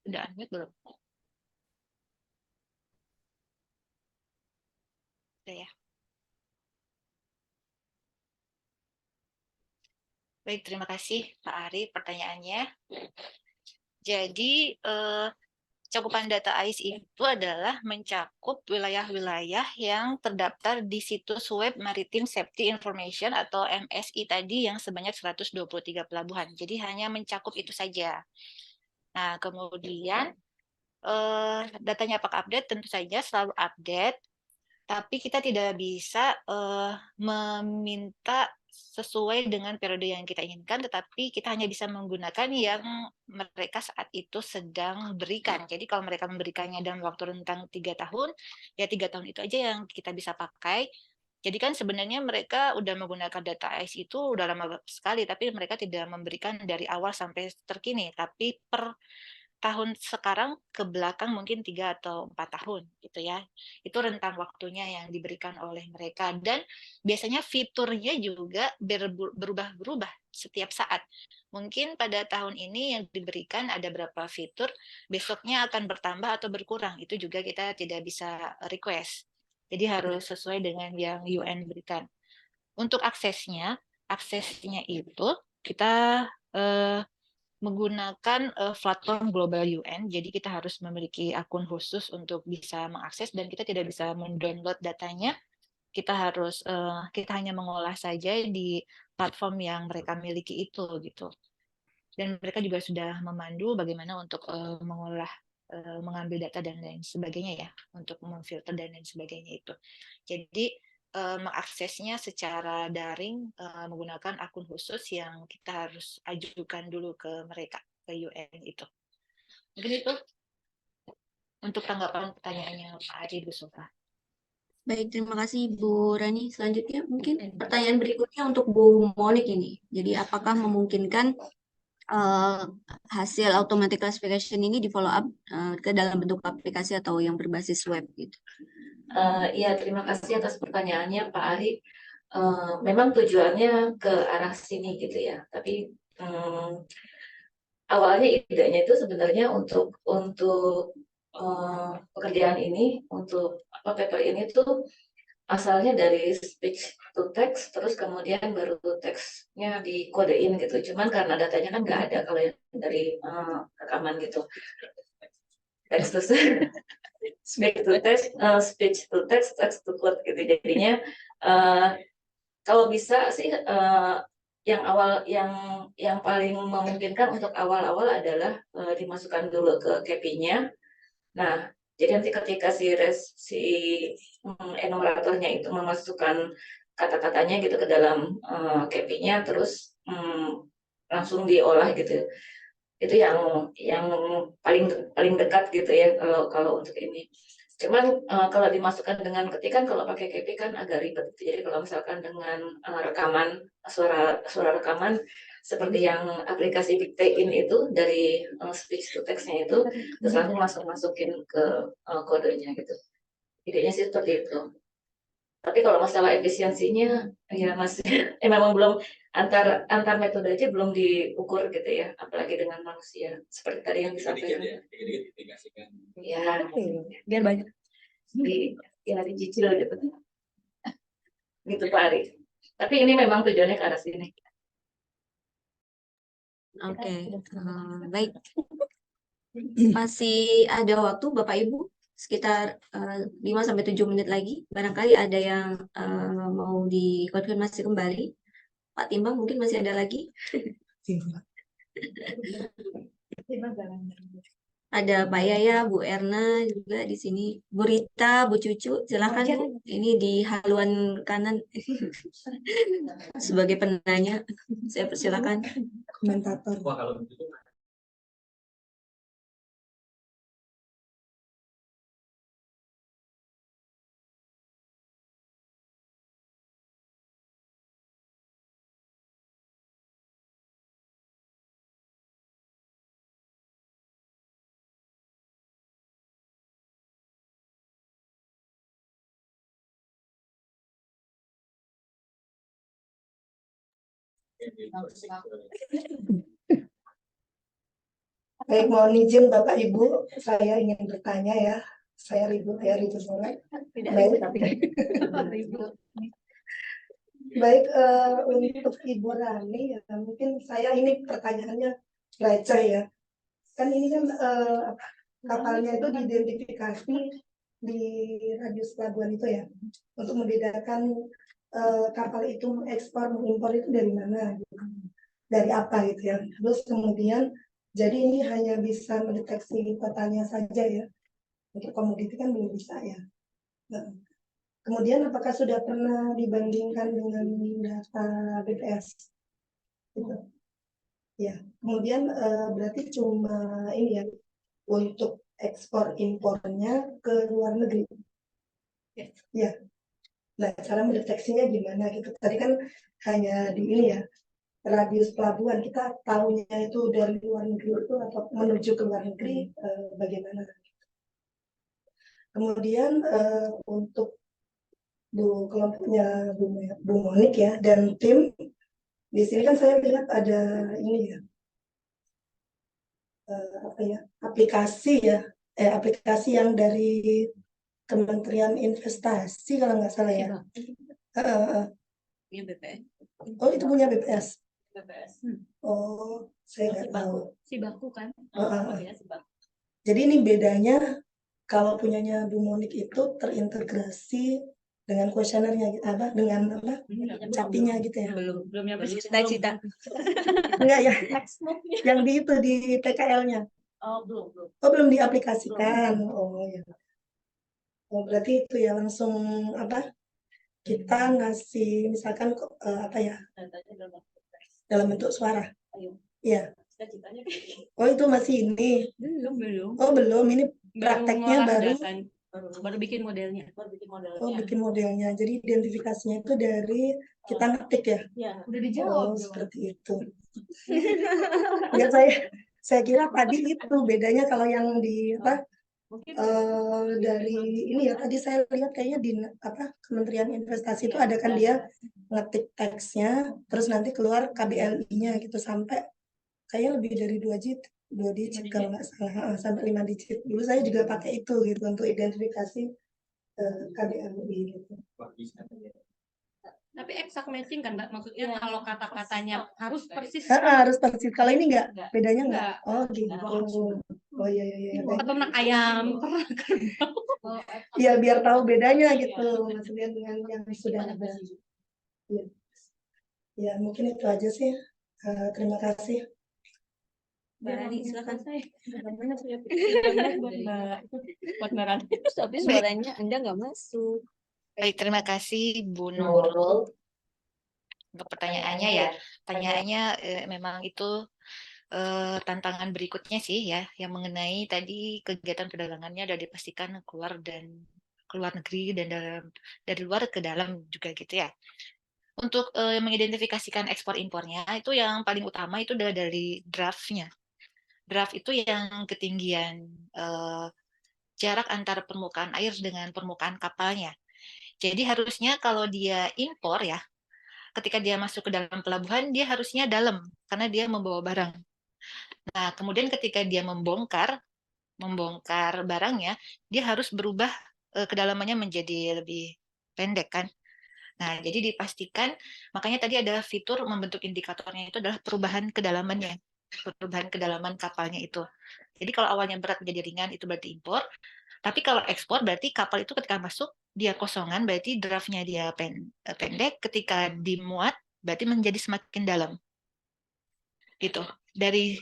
Udah unmute belum? Udah ya. Baik, terima kasih Pak Ari pertanyaannya. Jadi, cakupan data AIS itu adalah mencakup wilayah-wilayah yang terdaftar di situs web Maritime Safety Information atau MSI tadi yang sebanyak 123 pelabuhan. Jadi hanya mencakup itu saja. Nah, kemudian datanya apakah update? Tentu saja selalu update, tapi kita tidak bisa meminta sesuai dengan periode yang kita inginkan, tetapi kita hanya bisa menggunakan yang mereka saat itu sedang berikan. Jadi kalau mereka memberikannya dalam waktu rentang 3 tahun, ya 3 tahun itu aja yang kita bisa pakai. Jadi kan sebenarnya mereka udah menggunakan data AIS itu udah lama sekali, tapi mereka tidak memberikan dari awal sampai terkini, tapi per tahun sekarang ke belakang mungkin 3 atau 4 tahun gitu ya. Itu rentang waktunya yang diberikan oleh mereka, dan biasanya fiturnya juga berubah-berubah setiap saat. Mungkin pada tahun ini yang diberikan ada berapa fitur, besoknya akan bertambah atau berkurang. Itu juga kita tidak bisa request. Jadi harus sesuai dengan yang UN berikan. Untuk aksesnya itu kita menggunakan platform Global UN, jadi kita harus memiliki akun khusus untuk bisa mengakses, dan kita tidak bisa mendownload datanya. Kita hanya mengolah saja di platform yang mereka miliki itu gitu. Dan mereka juga sudah memandu bagaimana untuk mengolah, mengambil data dan lain sebagainya ya, untuk memfilter dan lain sebagainya itu. Jadi mengaksesnya secara daring menggunakan akun khusus yang kita harus ajukan dulu ke mereka, ke UN itu. Mungkin itu untuk tanggapan pertanyaannya Pak Haji Busofa. Baik, terima kasih Bu Rani. Selanjutnya mungkin pertanyaan berikutnya untuk Bu Monik ini. Jadi apakah memungkinkan hasil automatic classification ini di follow up ke dalam bentuk aplikasi atau yang berbasis web gitu? Ya, terima kasih atas pertanyaannya Pak Ari. Memang tujuannya ke arah sini gitu ya. Tapi awalnya idenya itu sebenarnya untuk pekerjaan ini, untuk paper ini tuh asalnya dari speech to text, terus kemudian baru teksnya dikodein gitu. Cuman karena datanya kan nggak ada kalau yang dari rekaman gitu. Text to speech to text, speech to text, text to code gitu. Jadinya kalau bisa sih yang paling memungkinkan untuk awal-awal adalah dimasukkan dulu ke KPI-nya. Nah, jadi nanti ketika si enumeratornya itu memasukkan kata-katanya gitu ke dalam KPI-nya, terus langsung diolah gitu. Itu yang paling dekat gitu ya kalau untuk ini. Cuman kalau dimasukkan dengan ketikan, kalau pakai KPI kan agak ribet. Jadi kalau misalkan dengan rekaman suara rekaman seperti yang aplikasi Bigtain itu dari speech to text-nya itu, terus langsung masukin ke kodenya gitu. Idenya sih seperti itu. Tapi kalau masalah efisiensinya ya masih memang belum, antar metode aja belum diukur gitu ya, apalagi dengan manusia seperti tadi yang disampaikan. Ya, Biar banyak. Dicicil gitu. Gitu Pak Ari. Tapi ini memang tujuannya ke arah sini. Oke, baik. Masih ada waktu Bapak Ibu, sekitar 5-7 menit lagi. Barangkali ada yang mau dikonfirmasi kembali. Pak Timbang mungkin masih ada lagi. Ada Pak Yaya, Bu Erna juga di sini. Bu Rita, Bu Cucu, silakan Bu. Ini di haluan kanan sebagai penanya. Saya persilakan. Komentator. Baik, mohon izin Bapak Ibu, saya ingin bertanya ya. Saya Ribu Soleh. Baik, untuk Ibu Rani ya, mungkin saya ini pertanyaannya receh ya. Kan ini kan kapalnya itu diidentifikasi di radius pelabuhan itu ya, untuk membedakan kapal itu ekspor mengimpor itu dari mana, gitu. Dari apa gitu ya. Terus kemudian jadi ini hanya bisa mendeteksi totalnya saja ya. Untuk komoditi kan belum bisa ya. Nah, kemudian apakah sudah pernah dibandingkan dengan data BPS? Gitu. Ya, kemudian berarti cuma ini ya untuk ekspor impornya ke luar negeri. Ya. Nah, cara mendeteksinya gimana gitu. Tadi kan hanya di ini ya, radius pelabuhan kita tahunya itu dari luar negeri itu atau menuju ke luar negeri bagaimana. Kemudian untuk kelompoknya Bu Monik ya dan tim di sini kan saya lihat ada ini ya apa ya aplikasi yang dari Kementerian Investasi kalau nggak salah ya. Punya BPS. Oh itu punya BPS. BPS. Oh saya nggak tahu. Si baku kan? Si baku. Jadi ini bedanya kalau punyanya Bu Monik itu terintegrasi dengan kuesionernya apa dengan apa capinya gitu ya. Belum nyampe cita-cita. Enggak ya. Yang di itu di PKL-nya. Oh belum. Oh belum diaplikasikan. Oh ya. Oh berarti itu ya langsung apa? Kita ngasih misalkan apa ya? Dalam bentuk suara. Iya. Oh itu masih ini. Belum. Oh belum, ini prakteknya baru bikin modelnya. Oh bikin modelnya. Jadi identifikasinya itu dari kita ngetik ya. Ya, udah dijawab. Oh seperti itu. Ya saya kira tadi itu bedanya kalau yang di apa dari ini ya tadi saya lihat kayaknya di apa Kementerian Investasi itu ada kan dia ngetik teksnya terus nanti keluar KBLI-nya gitu sampai kayaknya lebih dari 2 digit kalau nggak salah sampai 5 digit. Dulu saya juga pakai itu gitu untuk identifikasi KBLI gitu. Tapi exact matching kan Mbak? Maksudnya kalau kata-katanya harus persis. Harus persis. Kalau ini enggak, bedanya enggak. Oh gitu. Oh iya. Peternak ayam. Iya biar tahu bedanya gitu maksudnya dengan yang sudah ada. Ya. Ya mungkin itu aja sih. Terima kasih. Mbak Rani, silakan saya. Buat Mbak Rani. Tapi suaranya Anda nggak masuk. Baik, terima kasih Bu Nurul untuk pertanyaannya ya. Pertanyaannya memang itu tantangan berikutnya sih ya, yang mengenai tadi kegiatan perdagangannya sudah dipastikan keluar negeri dan dari luar ke dalam juga gitu ya. Untuk mengidentifikasikan ekspor impornya itu yang paling utama itu adalah dari draftnya. Draft itu yang ketinggian jarak antara permukaan air dengan permukaan kapalnya. Jadi harusnya kalau dia impor ya, ketika dia masuk ke dalam pelabuhan dia harusnya dalam karena dia membawa barang. Nah, kemudian ketika dia membongkar barangnya, dia harus berubah kedalamannya menjadi lebih pendek kan. Nah, jadi dipastikan, makanya tadi ada fitur membentuk indikatornya itu adalah perubahan kedalamannya, perubahan kedalaman kapalnya itu. Jadi kalau awalnya berat menjadi ringan itu berarti impor, tapi kalau ekspor berarti kapal itu ketika masuk dia kosongan berarti draftnya dia pendek, ketika dimuat berarti menjadi semakin dalam. Gitu. Dari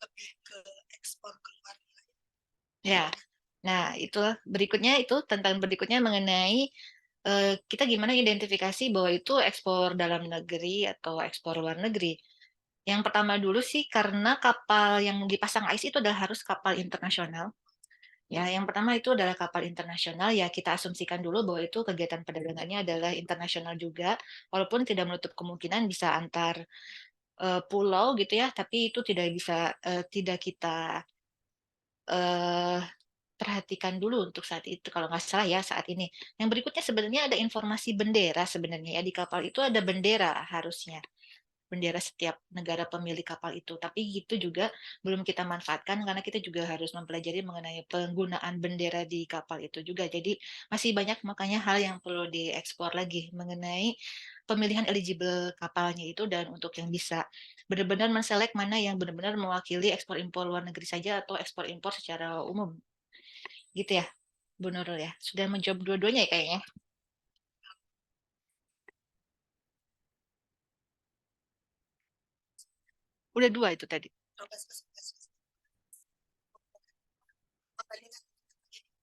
lebih ke ekspor keluar. Ya. Nah, itu tantangan berikutnya mengenai kita gimana identifikasi bahwa itu ekspor dalam negeri atau ekspor luar negeri. Yang pertama dulu sih karena kapal yang dipasang AIS itu adalah harus kapal internasional. Ya, yang pertama itu adalah kapal internasional, ya kita asumsikan dulu bahwa itu kegiatan perdagangannya adalah internasional juga, walaupun tidak menutup kemungkinan bisa antar pulau gitu ya, tapi itu tidak kita perhatikan dulu untuk saat itu, kalau nggak salah ya saat ini. Yang berikutnya sebenarnya ada informasi bendera sebenarnya ya, di kapal itu ada bendera harusnya. Bendera setiap negara pemilik kapal itu. Tapi itu juga belum kita manfaatkan karena kita juga harus mempelajari mengenai penggunaan bendera di kapal itu juga. Jadi masih banyak makanya hal yang perlu diekspor lagi mengenai pemilihan eligible kapalnya itu, dan untuk yang bisa benar-benar menselect mana yang benar-benar mewakili ekspor impor luar negeri saja atau ekspor impor secara umum. Gitu ya, Bu Nurul ya. Sudah menjawab dua-duanya ya kayaknya. Udah dua itu tadi.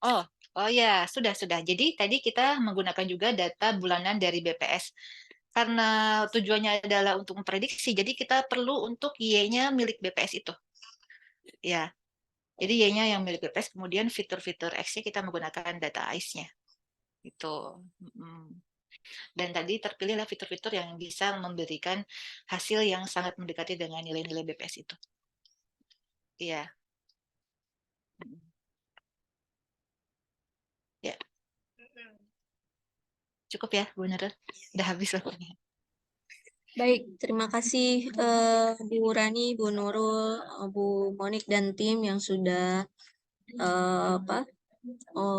Oh ya, sudah. Jadi tadi kita menggunakan juga data bulanan dari BPS. Karena tujuannya adalah untuk memprediksi, jadi kita perlu untuk Y-nya milik BPS itu. Ya, jadi Y-nya yang milik BPS, kemudian fitur-fitur X-nya kita menggunakan data ICE-nya. Gitu. Dan tadi terpilihlah fitur-fitur yang bisa memberikan hasil yang sangat mendekati dengan nilai-nilai BPS itu. Iya. Ya. Cukup ya, Bu Nurul? Udah habis waktunya. Baik, terima kasih Bu Rani, Bu Nurul, Bu Monik dan tim yang sudah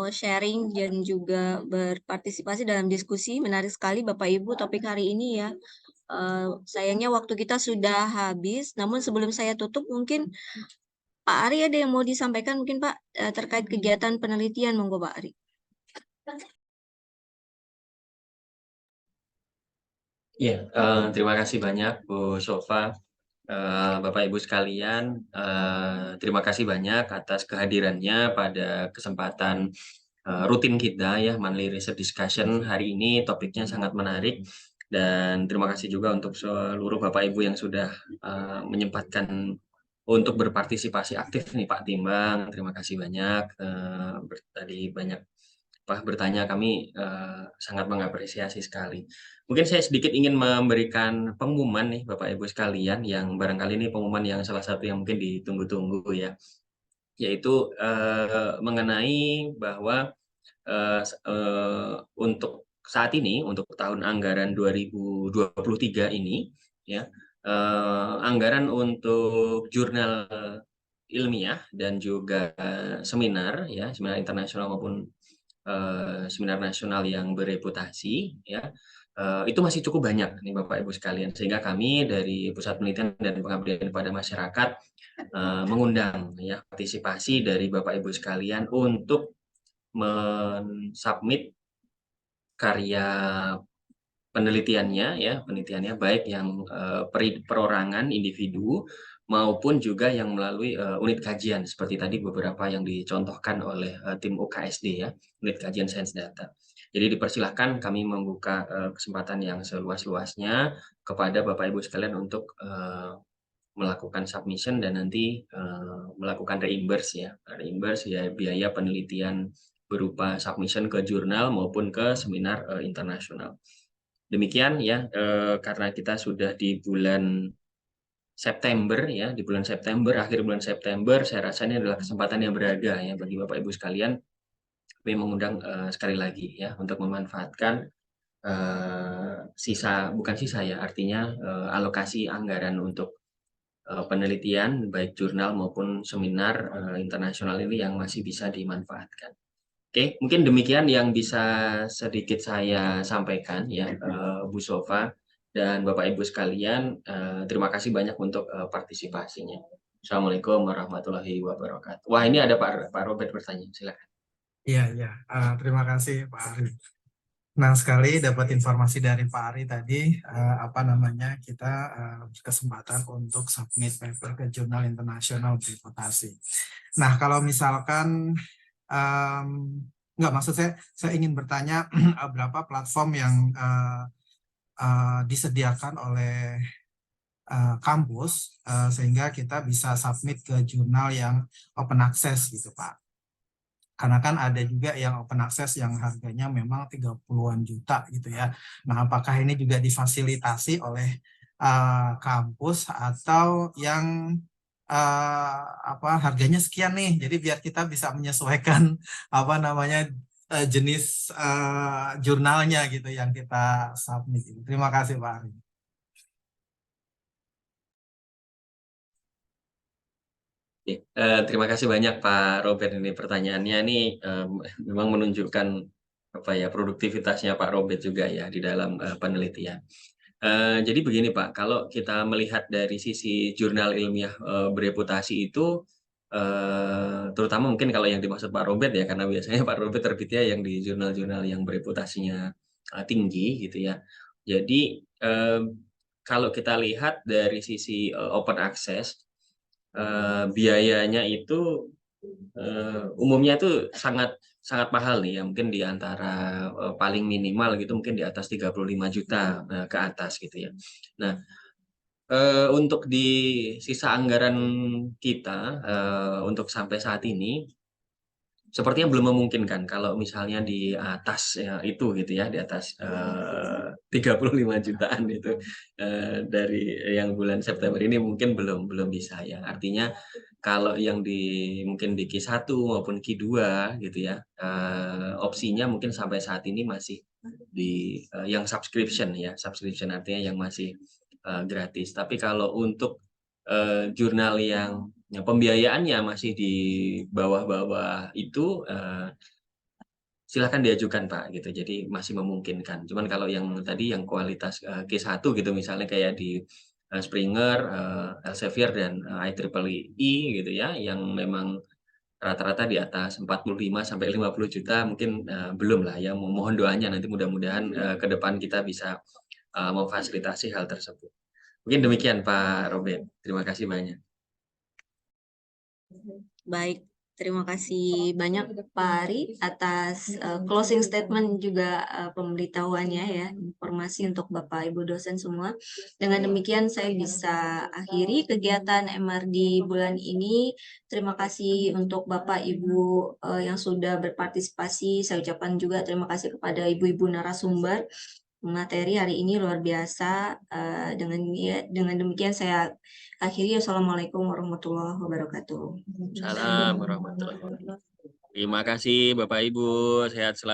sharing dan juga berpartisipasi dalam diskusi. Menarik sekali Bapak Ibu topik hari ini ya. Sayangnya waktu kita sudah habis, namun sebelum saya tutup mungkin Pak Ari ada yang mau disampaikan mungkin Pak terkait kegiatan penelitian, monggo Pak Ari. Ya, terima kasih banyak Bu Sofa, Bapak Ibu sekalian. Terima kasih banyak atas kehadirannya pada kesempatan rutin kita ya, Monthly Research Discussion hari ini. Topiknya sangat menarik, dan terima kasih juga untuk seluruh Bapak Ibu yang sudah menyempatkan untuk berpartisipasi aktif nih, Pak Timbang. Terima kasih banyak. Tadi banyak bertanya, kami sangat mengapresiasi sekali. Mungkin saya sedikit ingin memberikan pengumuman nih Bapak Ibu sekalian, yang barangkali ini pengumuman yang salah satu yang mungkin ditunggu-tunggu ya, yaitu mengenai bahwa untuk saat ini, untuk tahun anggaran 2023 ini ya, anggaran untuk jurnal ilmiah dan juga seminar ya, seminar internasional maupun seminar nasional yang bereputasi ya, itu masih cukup banyak nih Bapak Ibu sekalian, sehingga kami dari Pusat Penelitian dan Pengabdian pada Masyarakat mengundang ya partisipasi dari Bapak Ibu sekalian untuk mensubmit karya penelitiannya baik yang perorangan individu maupun juga yang melalui unit kajian seperti tadi beberapa yang dicontohkan oleh tim UKSD ya, unit kajian sains data. Jadi dipersilahkan kami membuka kesempatan yang seluas-luasnya kepada Bapak Ibu sekalian untuk melakukan submission dan nanti melakukan reimburse ya biaya penelitian berupa submission ke jurnal maupun ke seminar internasional. Demikian ya, karena kita sudah di bulan September ya, di bulan September, akhir bulan September, saya rasa ini adalah kesempatan yang berharga ya bagi Bapak Ibu sekalian. Kami mengundang sekali lagi ya untuk memanfaatkan artinya alokasi anggaran untuk penelitian baik jurnal maupun seminar internasional ini yang masih bisa dimanfaatkan. Oke, mungkin demikian yang bisa sedikit saya sampaikan ya, Bu Sofa dan Bapak Ibu sekalian. Terima kasih banyak untuk partisipasinya. Assalamualaikum warahmatullahi wabarakatuh. Wah, ini ada Pak Robert bertanya, silakan. Iya. Terima kasih Pak Ari. Senang sekali dapat informasi dari Pak Ari tadi, kita berkesempatan untuk submit paper ke jurnal internasional bereputasi. Nah, kalau misalkan maksud saya ingin bertanya berapa platform yang disediakan oleh kampus sehingga kita bisa submit ke jurnal yang open access gitu Pak. Karena kan ada juga yang open access yang harganya memang 30-an juta gitu ya. Nah, apakah ini juga difasilitasi oleh kampus atau yang harganya sekian nih, jadi biar kita bisa menyesuaikan jenis jurnalnya gitu yang kita submit. Terima kasih Pak Ari. Terima kasih banyak Pak Robert, ini pertanyaannya ini memang menunjukkan produktivitasnya Pak Robert juga ya di dalam penelitian. Jadi begini Pak, kalau kita melihat dari sisi jurnal ilmiah bereputasi itu, terutama mungkin kalau yang dimaksud Pak Robert ya, karena biasanya Pak Robert terbitnya yang di jurnal-jurnal yang bereputasinya tinggi gitu ya. Jadi kalau kita lihat dari sisi open access, biayanya itu umumnya itu sangat mahal nih ya, mungkin di antara paling minimal gitu mungkin di atas 35 juta ke atas gitu ya. Nah, untuk di sisa anggaran kita untuk sampai saat ini sepertinya belum memungkinkan kalau misalnya di atas ya, itu gitu ya, di atas 35 jutaan itu dari yang bulan September ini mungkin belum bisa ya. Artinya kalau yang mungkin di Q1 maupun Q2 gitu ya, opsinya mungkin sampai saat ini masih di yang subscription ya, subscription artinya yang masih gratis. Tapi kalau untuk jurnal yang pembiayaannya masih di bawah-bawah itu, silakan diajukan Pak gitu. Jadi masih memungkinkan. Cuman kalau yang tadi yang kualitas Q1 gitu misalnya kayak di Springer, Elsevier dan IEEE gitu ya, yang memang rata-rata di atas 45 sampai 50 juta mungkin belum lah ya. Mohon doanya nanti mudah-mudahan ke depan kita bisa memfasilitasi hal tersebut. Mungkin demikian Pak Robert. Terima kasih banyak. Baik, terima kasih banyak Pak Ari atas closing statement juga pemberitahuannya ya, informasi untuk Bapak Ibu dosen semua. Dengan demikian saya bisa akhiri kegiatan MRD bulan ini. Terima kasih untuk Bapak Ibu yang sudah berpartisipasi. Saya ucapkan juga terima kasih kepada ibu-ibu narasumber. Materi hari ini luar biasa. Dengan demikian saya akhiri. Assalamualaikum warahmatullahi wabarakatuh. Salam warahmatullahi wabarakatuh. Terima kasih Bapak Ibu, sehat selalu.